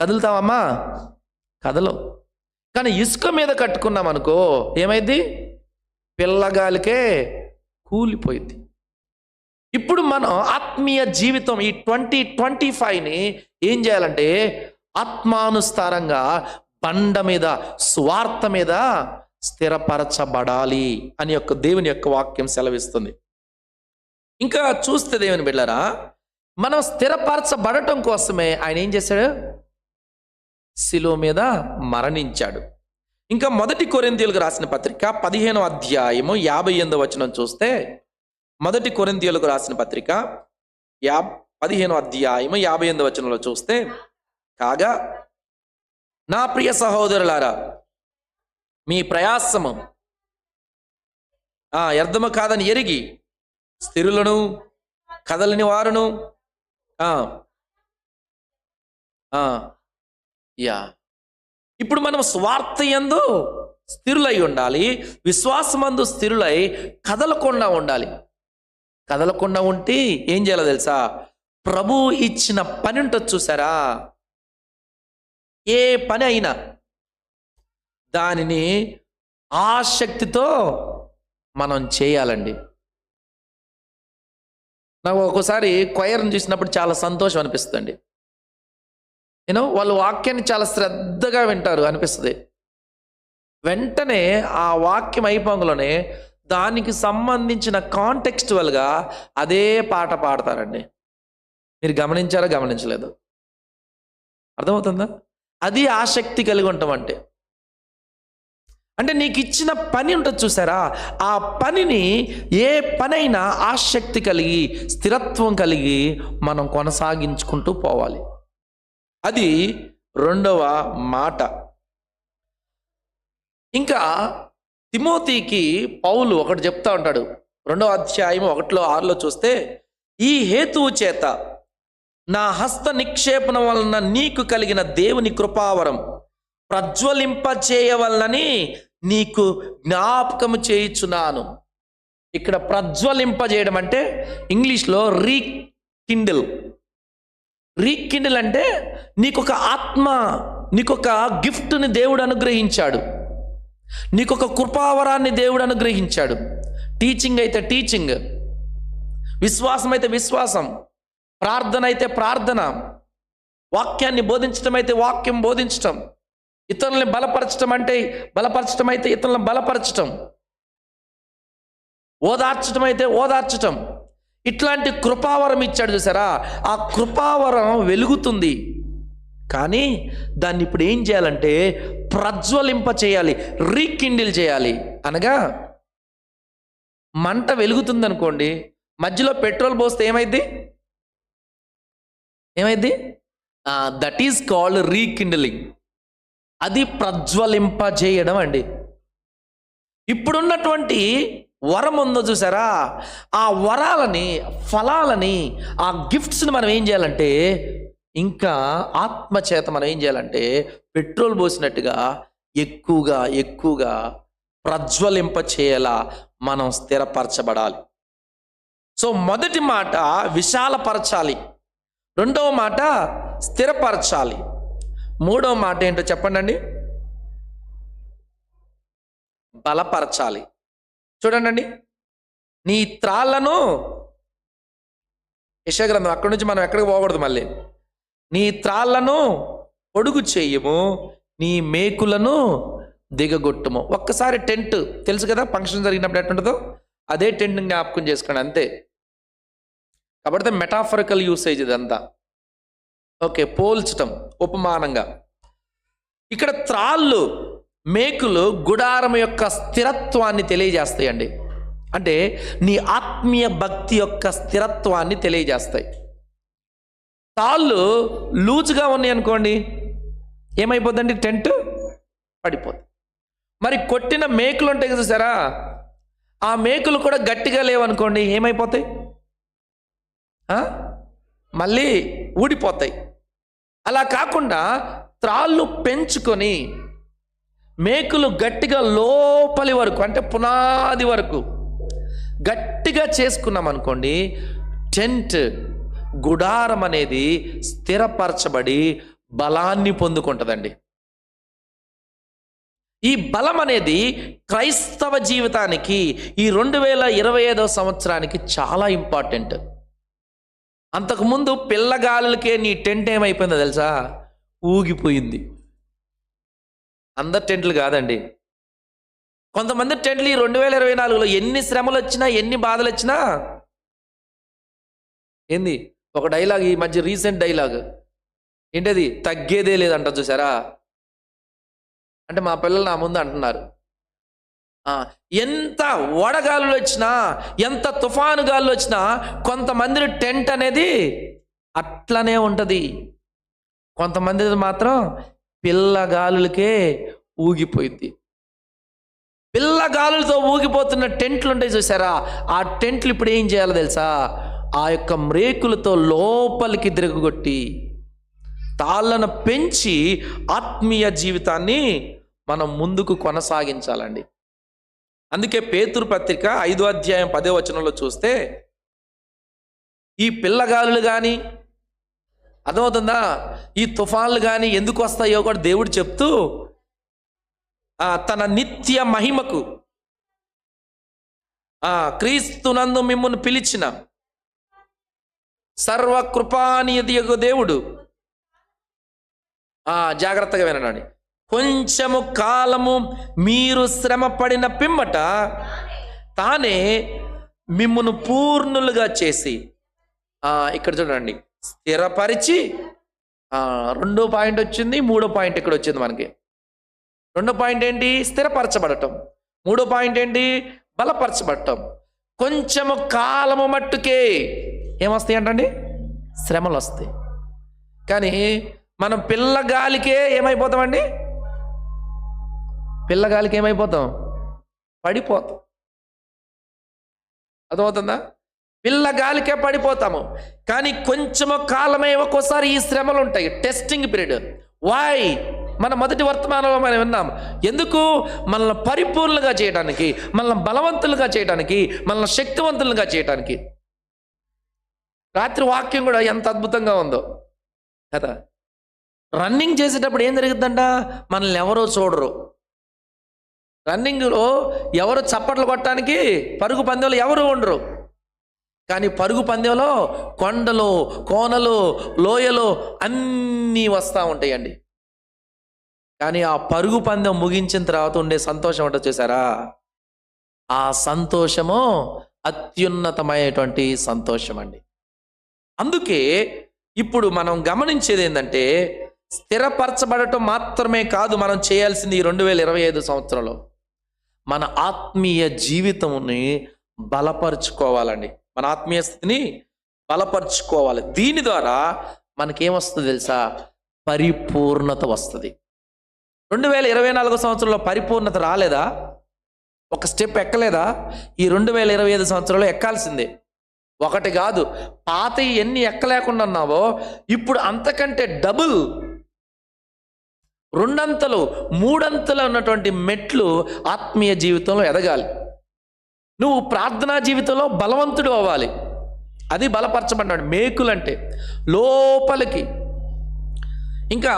కదులుతావమ్మా? కదలవు. కానీ ఇసుక మీద కట్టుకున్నాం అనుకో, ఏమైంది? పిల్లగాలికే కూలిపోయింది. ఇప్పుడు మనం ఆత్మీయ జీవితం ఈ 2025ని ఏం చేయాలంటే ఆత్మానుసారంగా బండ మీద, స్వార్థ మీద స్థిరపరచబడాలి అని యొక్క దేవుని యొక్క వాక్యం సెలవిస్తుంది. ఇంకా చూస్తే దేవుని బిడ్డలారా, మనం స్థిరపరచబడటం కోసమే ఆయన ఏం చేశాడు? శిలువ మీద మరణించాడు. ఇంకా 1 కొరింథీయులకు రాసిన పత్రిక 15వ అధ్యాయము 58వ వచనం చూస్తే, 1 కొరింథీయులకు రాసిన పత్రిక 15వ అధ్యాయము 58వ వచనంలో చూస్తే, కాగా నా ప్రియ సహోదరులారా, మీ ప్రయాసము వ్యర్థము కాదని ఎరిగి స్థిరులను కదలని వారును ఇప్పుడు మనం స్వార్థయందు స్థిరులై ఉండాలి, విశ్వాసమందు స్థిరులై కదలకుండా ఉండాలి. కదలకుండా ఉంటే ఏం చేయాలో తెలుసా? ప్రభు ఇచ్చిన పని ఉంటుంది చూసారా, ఏ పని అయినా దానిని ఆసక్తితో మనం చేయాలండి. నాకు ఒక్కోసారి క్వైర్ని చూసినప్పుడు చాలా సంతోషం అనిపిస్తుంది. వాళ్ళు వాక్యాన్ని చాలా శ్రద్ధగా వింటారు అనిపిస్తుంది. వెంటనే ఆ వాక్యం అయిపోగానే దానికి సంబంధించిన కాంటెక్స్చువల్గా అదే పాట పాడతారండి. మీరు గమనించారా? గమనించలేదు? అర్థమవుతుందా? అది ఆసక్తి కలిగి ఉంటాం అంటే నీకు ఇచ్చిన పని ఉంటుంది చూసారా, ఆ పనిని ఏ పనైనా ఆసక్తి కలిగి స్థిరత్వం కలిగి మనం కొనసాగించుకుంటూ పోవాలి. అది రెండవ మాట. ఇంకా తిమోతికి పౌలు ఒకటి చెప్తా ఉంటాడు. 2వ అధ్యాయం 1:6 చూస్తే, ఈ హేతువు చేత నా హస్త నిక్షేపణ వలన నీకు కలిగిన దేవుని కృపావరం ప్రజ్వలింపచేయవలనని నీకు జ్ఞాపకము చేయుచున్నాను. ఇక్కడ ప్రజ్వలింపజేయడం అంటే ఇంగ్లీష్లో రీకిండిల్. రీకిండిల్ అంటే నీకొక ఆత్మ, నీకొక గిఫ్ట్ని దేవుడు అనుగ్రహించాడు, నీకొక కృపావరాన్ని దేవుడు అనుగ్రహించాడు. టీచింగ్ అయితే టీచింగ్, విశ్వాసం అయితే విశ్వాసం, ప్రార్థన అయితే ప్రార్థన, వాక్యాన్ని బోధించడం అయితే వాక్యం బోధించటం, ఇతరుల్ని బలపరచడం అయితే ఇతరులను బలపరచటం, ఓదార్చడం అయితే ఓదార్చటం, ఇట్లాంటి కృపావరం ఇచ్చాడు చూసారా. ఆ కృపావరం వెలుగుతుంది, కానీ దాన్ని ఇప్పుడు ఏం చేయాలంటే ప్రజ్వలింప చేయాలి, రీకిండిల్ చేయాలి. అనగా మంట వెలుగుతుంది అనుకోండి, మధ్యలో పెట్రోల్ పోస్తే ఏమైంది? That is called rekindling. అది ప్రజ్వలింపజేయడం అండి. ఇప్పుడున్నటువంటి వరం ఉందో చూసారా, ఆ వరాలని, ఫలాలని, ఆ గిఫ్ట్స్ని మనం ఏం చేయాలంటే, ఇంకా ఆత్మచేత మనం ఏం చేయాలంటే పెట్రోల్ పోసినట్టుగా ఎక్కువగా ప్రజ్వలింప చేయాలా మనం స్థిరపరచబడాలి. సో మొదటి మాట విశాలపరచాలి, రెండవ మాట స్థిరపరచాలి, మూడవ మాట ఏంటో చెప్పండి? బలపరచాలి. చూడండి, నీ త్రాళ్ళను, యెషయా గ్రంథం, అక్కడి నుంచి మనం ఎక్కడికి పోకూడదు మళ్ళీ. నీ త్రాళ్ళను పొడుగు చేయము, నీ మేకులను దిగగొట్టుము. ఒక్కసారి టెంట్ తెలుసు కదా, ఫంక్షన్ జరిగినప్పుడు ఎట్టుంటుందో అదే టెంట్ని జ్ఞాపకం చేసుకోండి, అంతే. కాబట్టి మెటాఫరికల్ యూసేజ్ ఇదంతా. ఓకే, పోల్చటం, ఉపమానంగా. ఇక్కడ త్రాళ్ళు, మేకులు గుడారం యొక్క స్థిరత్వాన్ని తెలియజేస్తాయండి. అంటే నీ ఆత్మీయ భక్తి యొక్క స్థిరత్వాన్ని తెలియజేస్తాయి. తాళ్ళు లూజుగా ఉన్నాయి అనుకోండి, ఏమైపోద్దండి? టెంట్ పడిపోద్ది. మరి కొట్టిన మేకులు ఉంటాయి చూసారా, ఆ మేకులు కూడా గట్టిగా లేవనుకోండి, ఏమైపోతాయి? మళ్ళీ ఊడిపోతాయి. అలా కాకుండా త్రాళ్ళు పెంచుకొని మేకులు గట్టిగా లోపలి వరకు, అంటే పునాది వరకు గట్టిగా చేసుకున్నాం అనుకోండి, టెంట్, గుడారం అనేది స్థిరపరచబడి బలాన్ని పొందుకుంటుందండి. ఈ బలం అనేది క్రైస్తవ జీవితానికి ఈ 2025వ సంవత్సరానికి చాలా ఇంపార్టెంట్. అంతకుముందు పిల్లగాలులకే నీ టెంట్ ఏమైపోయిందో తెలుసా? ఊగిపోయింది. అందరు టెంట్లు కాదండి, కొంతమంది టెంట్లు ఈ 2024లో ఎన్ని శ్రమలు వచ్చినా, ఎన్ని బాధలు వచ్చినా, ఏంది ఒక డైలాగ్, ఈ మధ్య రీసెంట్ డైలాగ్ ఏంటది, తగ్గేదే లేదంట చూసారా. అంటే మా పిల్లలు నా ముందు అంటున్నారు, ఎంత వడగాలులు వచ్చినా, ఎంత తుఫాను గాలు వచ్చినా కొంతమంది టెంట్ అనేది అట్లనే ఉంటుంది, కొంతమంది మాత్రం పిల్లగాలులకే ఊగిపోయింది. పిల్లగాలులతో ఊగిపోతున్న టెంట్లు ఉంటాయి చూసారా, ఆ టెంట్లు ఇప్పుడు ఏం చేయాలో తెలుసా? ఆ యొక్క రేకులతో లోపలికి తిరగొట్టి తాళ్ళను పెంచి ఆత్మీయ జీవితాన్ని మనం ముందుకు కొనసాగించాలండి. అందుకే పేతురు పత్రిక 5వ అధ్యాయం 10వ వచనంలో చూస్తే, ఈ పిల్లగాలులు కానీ, అర్థమవుతుందా, ఈ తుఫాన్లు కానీ ఎందుకు వస్తాయో కూడా దేవుడు చెప్తూ, తన నిత్య మహిమకు క్రీస్తునందు మిమ్మును పిలిచిన సర్వకృపానియది దేవుడు, జాగ్రత్తగా వినండి, కొంచెము కాలము మీరు శ్రమ పడిన పిమ్మట తానే మిమ్మును పూర్ణులుగా చేసి, ఇక్కడ చూడండి, స్థిరపరిచి, రెండో పాయింట్ వచ్చింది, మూడో పాయింట్ ఇక్కడ వచ్చింది మనకి. రెండో పాయింట్ ఏంటి? స్థిరపరచబడటం. మూడో పాయింట్ ఏంటి? బలపరచబడటం. కొంచెము కాలము మట్టుకే ఏమొస్తాయి అంటండి? శ్రమలు వస్తాయి. కానీ మనం పిల్లగాలికే ఏమైపోతామండి? పిల్లగాలికి ఏమైపోతాం? పడిపోతాం. అర్థమవుతుందా? పిల్లగాలికే పడిపోతాము. కానీ కొంచెము కాలమే ఒక్కోసారి ఈ శ్రమలు ఉంటాయి, టెస్టింగ్ పీరియడ్. వై? మన మొదటి వర్తమానంలో మనం విన్నాం. ఎందుకు? మనల్ని పరిపూర్ణంగా చేయడానికి, మనల్ని బలవంతులుగా చేయడానికి, మనల్ని శక్తివంతులుగా చేయడానికి. రాత్రి వాక్యం కూడా ఎంత అద్భుతంగా ఉందో కదా. రన్నింగ్ చేసేటప్పుడు ఏం జరుగుతుందంట? మనల్ని ఎవరో చూడరు. రన్నింగ్లో ఎవరు చప్పట్లు కొట్టడానికి, పరుగు పందెంలో ఎవరు ఉండరు. కానీ పరుగు పందెంలో కొండలు, కోనలు, లోయలు అన్నీ వస్తూ ఉంటాయండి. కానీ ఆ పరుగు పందెం ముగించిన తర్వాత ఉండే సంతోషం అంటే చూసారా? ఆ సంతోషము అత్యున్నతమైనటువంటి సంతోషం అండి. అందుకే ఇప్పుడు మనం గమనించేది ఏంటంటే, స్థిరపరచబడటం మాత్రమే కాదు మనం చేయాల్సింది ఈ 2025 సంవత్సరంలో. మన ఆత్మీయ జీవితంని బలపరుచుకోవాలండి. మన ఆత్మీయ స్థితిని బలపరుచుకోవాలి. దీని ద్వారా మనకేమొస్తుంది తెలుసా? పరిపూర్ణత వస్తుంది. 2024 సంవత్సరంలో పరిపూర్ణత రాలేదా? ఒక స్టెప్ ఎక్కలేదా? ఈ 2025 సంవత్సరంలో ఎక్కాల్సిందే. ఒకటి కాదు, పాత ఎన్ని ఎక్కలేకుండా ఉన్నావో ఇప్పుడు అంతకంటే డబుల్, 2 అంతలు 3 అంతలు ఉన్నటువంటి మెట్లు ఆత్మీయ జీవితంలో ఎదగాలి. నువ్వు ప్రార్థనా జీవితంలో బలవంతుడు అవ్వాలి. అది బలపరచబడ్డాడు. మేకులంటే లోపలికి. ఇంకా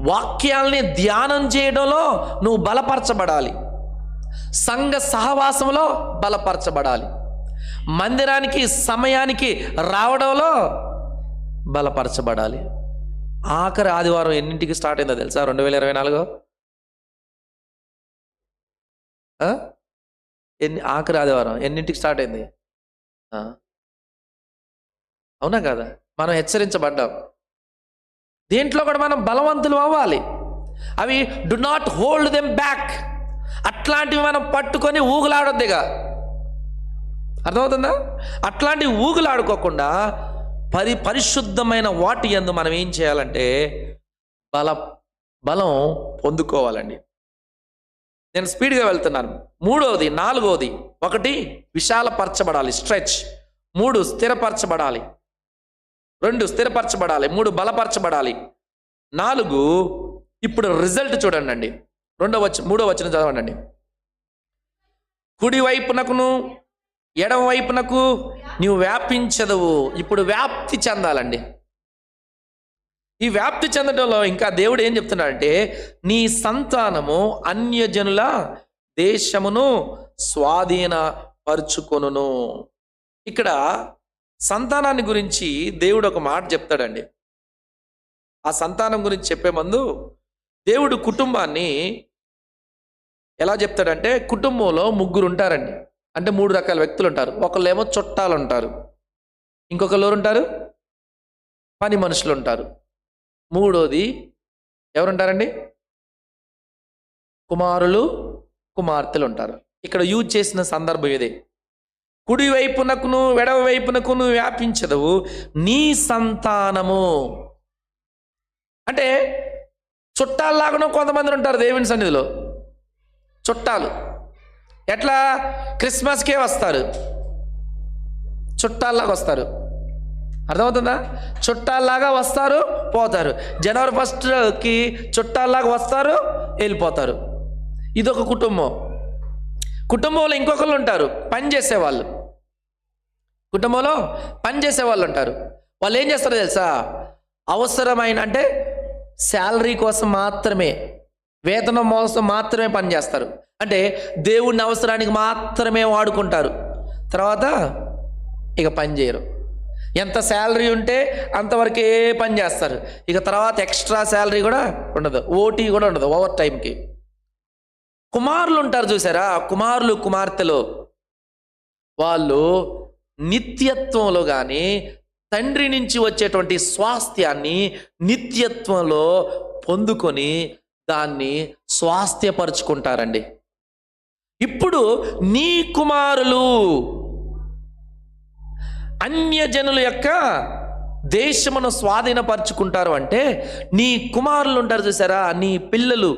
వాక్యాల్ని ధ్యానం చేయడంలో నువ్వు బలపరచబడాలి. సంఘ సహవాసంలో బలపరచబడాలి. మందిరానికి సమయానికి రావడంలో బలపరచబడాలి. ఆఖరి ఆదివారం ఎన్నింటికి స్టార్ట్ అయిందో తెలుసా? 2024 ఆఖరి ఆదివారం ఎన్నింటికి స్టార్ట్ అయింది? అవునా కదా? మనం హెచ్చరించబడ్డాం. దీంట్లో కూడా మనం బలవంతులు అవ్వాలి. అవి do not hold them back. అట్లాంటివి మనం పట్టుకొని ఊగులాడొద్దిగా. అర్థమవుతుందా? అట్లాంటివి ఊగులాడుకోకుండా పరిశుద్ధమైన వాటి యందు మనం ఏం చేయాలంటే బలం పొందుకోవాలండి. నేను స్పీడ్గా వెళ్తున్నాను. 3వది 4వది. 1 విశాలపరచబడాలి, స్ట్రెచ్. 3 స్థిరపరచబడాలి. 2 స్థిరపరచబడాలి. 3 బలపరచబడాలి. 4 ఇప్పుడు రిజల్ట్ చూడండి. 3వ వచనం చదవండి. కుడి వైపునకును ఎడమ వైపునకు నీవు వ్యాపించదవు. ఇప్పుడు వ్యాప్తి చెందాలండి. ఈ వ్యాప్తి చెందడంలో ఇంకా దేవుడు ఏం చెప్తున్నాడంటే, నీ సంతానము అన్యజనుల దేశమును స్వాధీనపరుచుకొనును. ఇక్కడ సంతానాన్ని గురించి దేవుడు ఒక మాట చెప్తాడండి. ఆ సంతానం గురించి చెప్పే ముందు దేవుడు కుటుంబాన్ని ఎలా చెప్తాడంటే, కుటుంబంలో 3 ఉంటారండి. అంటే 3 రకాల వ్యక్తులు ఉంటారు. ఒకళ్ళేమో చుట్టాలు ఉంటారు, ఇంకొకళ్ళు ఎవరు ఉంటారు? పని మనుషులు ఉంటారు. 3వది ఎవరుంటారండి? కుమారులు, కుమార్తెలు ఉంటారు. ఇక్కడ యూజ్ చేసిన సందర్భం ఇదే. కుడి వైపునకును ఎడమ వైపునకును వ్యాపించదవు నీ సంతానము. అంటే చుట్టాల్లాగానో కొంతమంది ఉంటారు దేవుని సన్నిధిలో. చుట్టాలు ఎట్లా? క్రిస్మస్కే వస్తారు, చుట్టాల్లాగా వస్తారు. అర్థమవుతుందా? చుట్టాల్లాగా వస్తారు, పోతారు. జనవరి 1కి చుట్టాల్లాగా వస్తారు, వెళ్ళిపోతారు. ఇదొక కుటుంబం. కుటుంబంలో ఇంకొకళ్ళు ఉంటారు, పని చేసేవాళ్ళు. కుటుంబంలో పని చేసేవాళ్ళు ఉంటారు. వాళ్ళు ఏం చేస్తారో తెలుసా? అవసరమైన అంటే శాలరీ కోసం మాత్రమే, వేతనం కోసం మాత్రమే పని చేస్తారు. అంటే దేవుడిని అవసరానికి మాత్రమే వాడుకుంటారు, తర్వాత ఇక పని చేయరు. ఎంత శాలరీ ఉంటే అంతవరకే పని చేస్తారు. ఇక తర్వాత ఎక్స్ట్రా శాలరీ కూడా ఉండదు, ఓటీ కూడా ఉండదు, ఓవర్ టైంకి. కుమారులు ఉంటారు చూసారా, కుమారులు కుమార్తెలు, వాళ్ళు నిత్యత్వంలో కానీ తండ్రి నుంచి వచ్చేటువంటి స్వాస్థ్యాన్ని నిత్యత్వంలో పొందుకొని దాన్ని స్వాస్థ్యపరుచుకుంటారండి. ఇప్పుడు నీ కుమారులు అన్యజనుల యొక్క దేశమును స్వాధీనపరుచుకుంటారు అంటే, నీ కుమారులు ఉంటారు చూసారా, నీ పిల్లలు,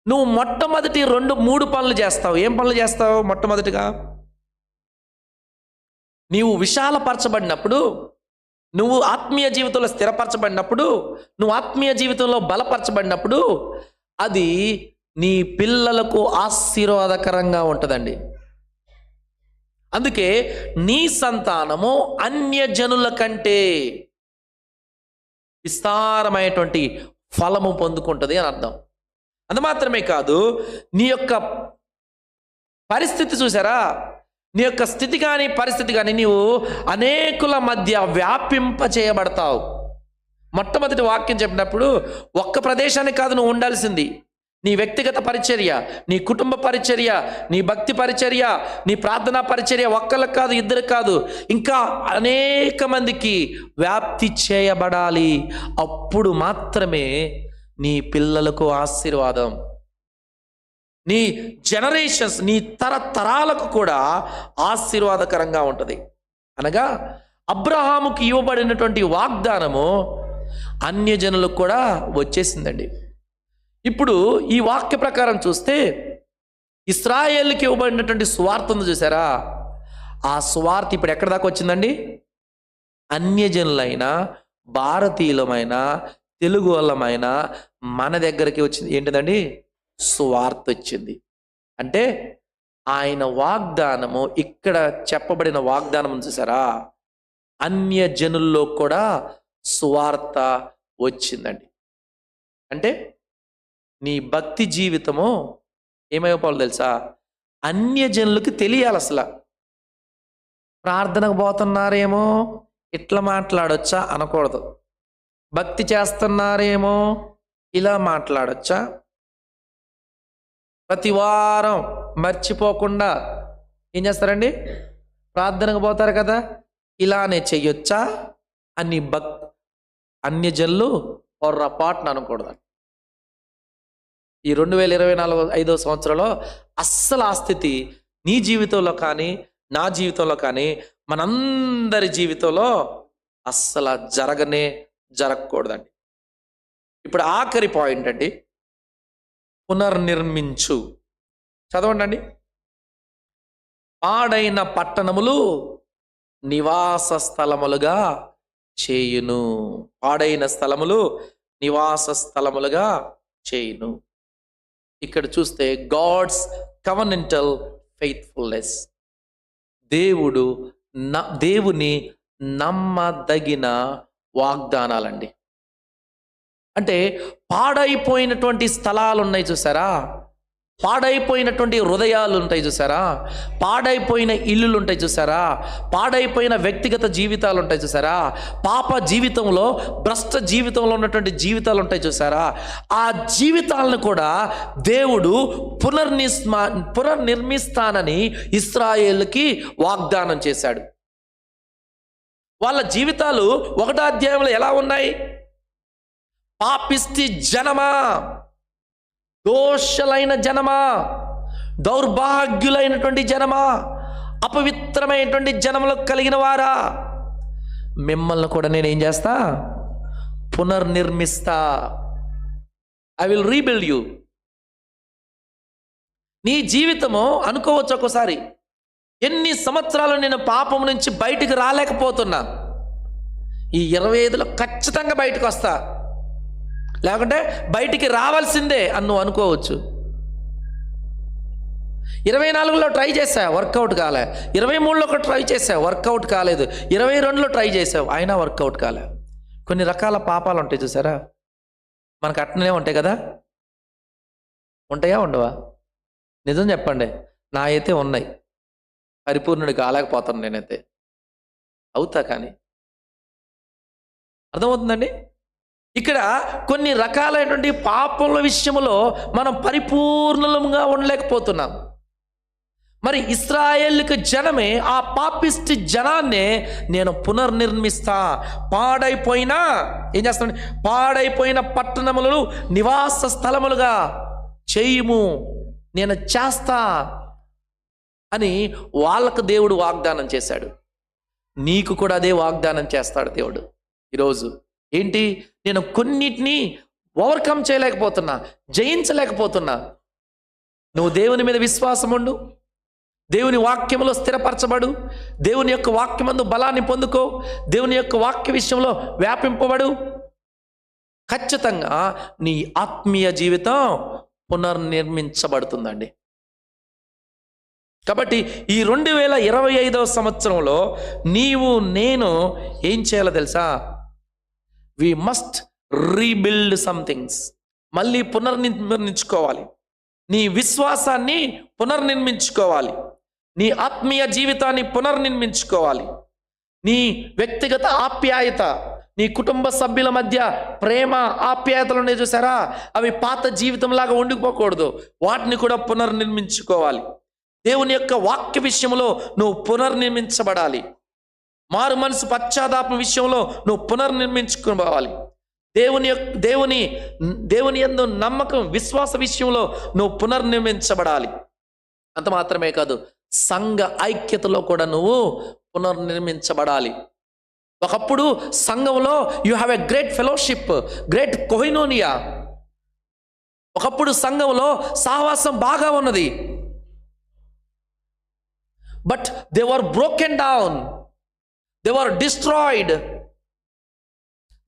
నువ్వు మొట్టమొదటి 2-3 పనులు చేస్తావు. ఏం పనులు చేస్తావు? మొట్టమొదటిగా నీవు విశాలపరచబడినప్పుడు, నువ్వు ఆత్మీయ జీవితంలో స్థిరపరచబడినప్పుడు, నువ్వు ఆత్మీయ జీవితంలో బలపరచబడినప్పుడు అది నీ పిల్లలకు ఆశీర్వాదకరంగా ఉంటుందండి. అందుకే నీ సంతానము అన్యజనుల కంటే విస్తారమైనటువంటి ఫలము పొందుకుంటుంది అని అర్థం. అది మాత్రమే కాదు, నీ యొక్క పరిస్థితి చూసారా, నీ యొక్క స్థితి కానీ పరిస్థితి కానీ నీవు అనేకుల మధ్య వ్యాపింప చేయబడతావు. మొట్టమొదటి వాక్యం చెప్పినప్పుడు ఒక్క ప్రదేశానికి కాదు నువ్వు ఉండాల్సింది. నీ వ్యక్తిగత పరిచర్య, నీ కుటుంబ పరిచర్య, నీ భక్తి పరిచర్య, నీ ప్రార్థనా పరిచర్య ఒక్కళ్ళకి కాదు, ఇద్దరికి కాదు, ఇంకా అనేక మందికి వ్యాప్తి చేయబడాలి. అప్పుడు మాత్రమే నీ పిల్లలకు ఆశీర్వాదం, నీ జనరేషన్స్, నీ తరతరాలకు కూడా ఆశీర్వాదకరంగా ఉంటుంది. అనగా అబ్రహాముకి ఇవ్వబడినటువంటి వాగ్దానము అన్యజనులకు కూడా వచ్చేసిందండి. ఇప్పుడు ఈ వాక్య ప్రకారం చూస్తే ఇశ్రాయేలుకి ఇవ్వబడినటువంటి సువార్త ఉంది చూసారా, ఆ సువార్త ఇప్పుడు ఎక్కడి దాకా వచ్చిందండి? అన్యజనులైన, భారతీయులమైన, తెలుగు వాళ్ళమైన మన దగ్గరికి వచ్చింది. ఏంటిదండి? సువార్త వచ్చింది. అంటే ఆయన వాగ్దానము, ఇక్కడ చెప్పబడిన వాగ్దానం చూసారా, అన్యజనుల్లో కూడా సువార్త వచ్చిందండి. అంటే నీ భక్తి జీవితము ఏమైపోవాలి తెలుసా, అన్యజనులకి తెలియాలి. అసలు ప్రార్థనకు పోతున్నారేమో ఇట్లా మాట్లాడొచ్చా అనకూడదు, భక్తి చేస్తున్నారేమో ఇలా మాట్లాడొచ్చా, ప్రతి వారం మర్చిపోకుండా ఏం చేస్తారండి, ప్రార్థనకు పోతారు కదా, ఇలానే చెయ్యొచ్చా అని అన్యజనులు పొర్రపాటున అనకూడదు. ఈ 2024 సంవత్సరంలో అస్సలు ఆ స్థితి నీ జీవితంలో కానీ నా జీవితంలో కానీ మనందరి జీవితంలో అస్సలు జరగకూడదండి. ఇప్పుడు ఆఖరి పాయింట్ అండి, పునర్నిర్మించు. చదవండి అండి. పాడైన పట్టణములు నివాస స్థలములుగా చేయును. పాడైన స్థలములు నివాస స్థలములుగా చేయును. ఇక్కడ చూస్తే గాడ్స్ కవెనెంటల్ ఫెయిత్ఫుల్నెస్, దేవుని నమ్మదగిన వాగ్దానాలండి. అంటే పాడైపోయినటువంటి స్థలాలు ఉన్నాయి చూసారా, పాడైపోయినటువంటి హృదయాలు ఉంటాయి చూసారా, పాడైపోయిన ఇల్లులు ఉంటాయి చూసారా, పాడైపోయిన వ్యక్తిగత జీవితాలు ఉంటాయి చూసారా, పాప జీవితంలో, భ్రష్ట జీవితంలో ఉన్నటువంటి జీవితాలు ఉంటాయి చూసారా, ఆ జీవితాలను కూడా దేవుడు పునర్నిర్మిస్తానని ఇశ్రాయేలుకి వాగ్దానం చేశాడు. వాళ్ళ జీవితాలు 1వ అధ్యాయంలో ఎలా ఉన్నాయి? పాపిష్టి జనమా, దోషలైన జనమా, దౌర్భాగ్యులైనటువంటి జనమా, అపవిత్రమైనటువంటి జనములకు కలిగిన వారా, మిమ్మల్ని కూడా నేను ఏం చేస్తా? పునర్నిర్మిస్తా. I will rebuild you. నీ జీవితము అనుకోవచ్చు ఒక్కోసారి, ఎన్ని సంవత్సరాలు నేను పాపం నుంచి బయటికి రాలేకపోతున్నా, ఈ 25లో ఖచ్చితంగా బయటకు వస్తా, లేకుంటే బయటికి రావాల్సిందే అని నువ్వు అనుకోవచ్చు. 24లో ట్రై చేసావు, వర్కౌట్ కాలే. 23లో ఒక ట్రై చేసావు, వర్కౌట్ కాలేదు. 22లో ట్రై చేసావు, అయినా వర్కౌట్ కాలే. కొన్ని రకాల పాపాలు ఉంటాయి చూసారా, మనకు అట్లనే ఉంటాయి కదా. ఉంటాయా ఉండవా? నిజం చెప్పండి. నా అయితే ఉన్నాయి, పరిపూర్ణుడి కాలేకపోతాను నేనైతే. అవుతా కానీ అర్థమవుతుందండి. ఇక్కడ కొన్ని రకాలైనటువంటి పాపముల విషయంలో మనం పరిపూర్ణంగా ఉండలేకపోతున్నాం. మరి ఇశ్రాయేలుకి జనమే ఆ పాపిష్టి జనాన్నే నేను పునర్నిర్మిస్తా, పాడైపోయినా ఏం చేస్తాను, పాడైపోయిన పట్టణములను నివాస స్థలములుగా చేయుము, నేను చేస్తా అని వాళ్ళకు దేవుడు వాగ్దానం చేశాడు. నీకు కూడా అదే వాగ్దానం చేస్తాడు దేవుడు ఈరోజు. ఏంటి, నేను కొన్నిటిని ఓవర్కమ్ చేయలేకపోతున్నా, జయించలేకపోతున్నా. నువ్వు దేవుని మీద విశ్వాసం ఉండు, దేవుని వాక్యంలో స్థిరపరచబడు, దేవుని యొక్క వాక్యమందు బలాన్ని పొందుకో, దేవుని యొక్క వాక్య విషయంలో వ్యాపింపబడు. ఖచ్చితంగా నీ ఆత్మీయ జీవితం పునర్నిర్మించబడుతుందండి. కాబట్టి ఈ 2025వ సంవత్సరంలో నీవు నేను ఏం చేయాలో తెలుసా? We must rebuild some things. మళ్ళీ పునర్నిర్మించుకోవాలి. నీ విశ్వాసాన్ని పునర్నిర్మించుకోవాలి, నీ ఆత్మీయ జీవితాన్ని పునర్నిర్మించుకోవాలి, నీ వ్యక్తిగత ఆప్యాయత, నీ కుటుంబ సభ్యుల మధ్య ప్రేమ ఆప్యాయతలు ఉన్నాయి చూసారా, అవి పాత జీవితంలాగా ఉండిపోకూడదు, వాటిని కూడా పునర్నిర్మించుకోవాలి. దేవుని యొక్క వాక్య విషయంలో నువ్వు పునర్నిర్మించబడాలి. మారు మనసు పశ్చాత్తాపం విషయంలో నువ్వు పునర్నిర్మించుకోవాలి. దేవుని యందు నమ్మకం, విశ్వాస విషయంలో నువ్వు పునర్నిర్మించబడాలి. అంత మాత్రమే కాదు, సంఘ ఐక్యతలో కూడా నువ్వు పునర్నిర్మించబడాలి. ఒకప్పుడు సంఘంలో you have a great fellowship, great కొయినోనియా. ఒకప్పుడు సంఘంలో సహవాసం బాగా ఉన్నది. But they were broken down, they were destroyed,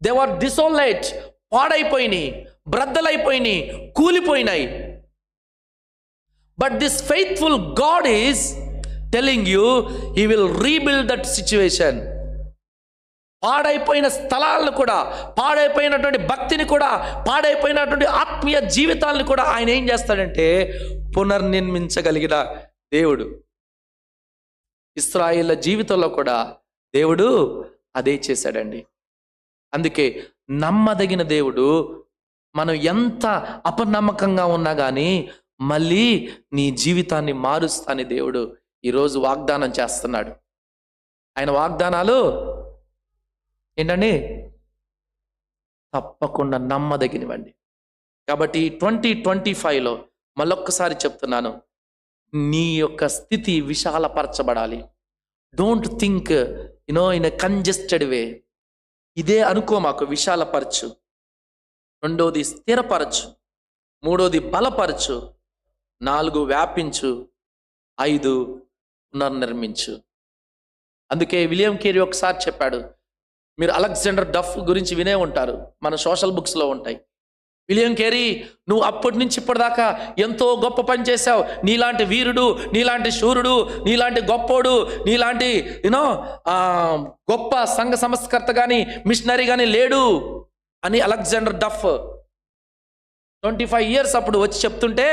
they were desolate. పాడైపోయినాయి, బ్రద్దలైపోయినాయి, కూలిపోయినాయి. But this faithful God is telling you, he will rebuild that situation. పాడైపోయిన స్థలాలను కూడా, పాడైపోయినటువంటి భక్తిని కూడా, పాడైపోయినటువంటి ఆత్మీయ జీవితాలను కూడా ఆయన ఏం చేస్తాడంటే పునర్నిర్మించగలిగిన దేవుడు. ఇశ్రాయేలు జీవితంలో కూడా దేవుడు అదే చేశాడండి. అందుకే నమ్మదగిన దేవుడు. మనం ఎంత అపనమ్మకంగా ఉన్నా కానీ మళ్ళీ నీ జీవితాన్ని మారుస్తాని దేవుడు ఈరోజు వాగ్దానం చేస్తున్నాడు. ఆయన వాగ్దానాలు ఏంటండి? తప్పకుండా నమ్మదగినవండి. కాబట్టి 2025లో మళ్ళొక్కసారి చెప్తున్నాను, నీ యొక్క స్థితి విశాలపరచబడాలి. Don't think in a congested way. ఇదే అనుకో, మాకు విశాలపరచు. రెండోది స్థిరపరచు, మూడోది బలపరచు, 4 వ్యాపించు, 5 పునర్నిర్మించు. అందుకే విలియం కేరీ ఒకసారి చెప్పాడు, మీరు అలెగ్జాండర్ డఫ్ గురించి వినే ఉంటారు, మన సోషల్ బుక్స్లో ఉంటాయి. విలియం కేరీ, నువ్వు అప్పటి నుంచి ఇప్పటిదాకా ఎంతో గొప్ప పని చేశావు, నీలాంటి వీరుడు, నీలాంటి శూరుడు, నీలాంటి గొప్పోడు, నీలాంటి గొప్ప సంఘ సంస్కర్త కానీ మిషనరీ కానీ లేడు అని అలెగ్జాండర్ డఫ్ 25 years అప్పుడు వచ్చి చెప్తుంటే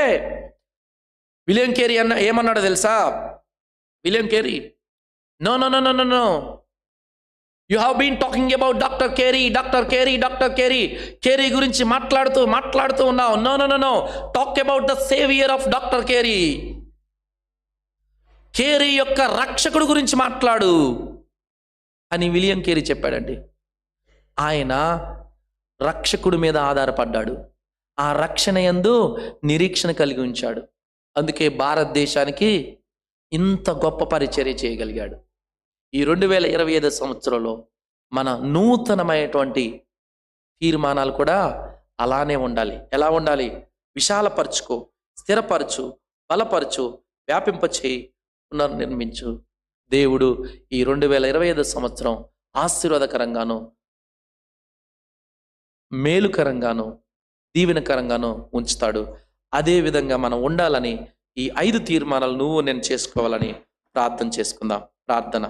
విలియం కేరీ ఏమన్నాడో తెలుసా? William Carey, no no no no no no, you have been talking about doctor Carey, doctor Carey, doctor Carey, Carey గురించి మాట్లాడుతూ ఉన్నావు. No no no no, talk about the saviour of doctor Carey. Carey యొక్క రక్షకుడు గురించి మాట్లాడు అని William Carey చెప్పాడండి. ఆయన రక్షకుడి మీద ఆధారపడ్డాడు, ఆ రక్షణ యందు నిరీక్షణ కలిగి ఉంచాడు. అందుకే భారతదేశానికి ఇంత గొప్ప పరిచర్య చేయగలిగాడు. ఈ 2025 సంవత్సరంలో మన నూతనమైనటువంటి తీర్మానాలు కూడా అలానే ఉండాలి. ఎలా ఉండాలి? విశాలపరచుకో, స్థిరపరచు, బలపరచు, వ్యాపింపచేయి, పునర్నిర్మించు. దేవుడు ఈ 2025 సంవత్సరం ఆశీర్వాదకరంగాను, మేలుకరంగాను, దీవెనకరంగాను ఉంచుతాడు. అదే విధంగా మనం ఉండాలని ఈ 5 తీర్మానాలు నువ్వు నేను చేసుకోవాలని ప్రార్థన చేసుకుందాం. ప్రార్థన.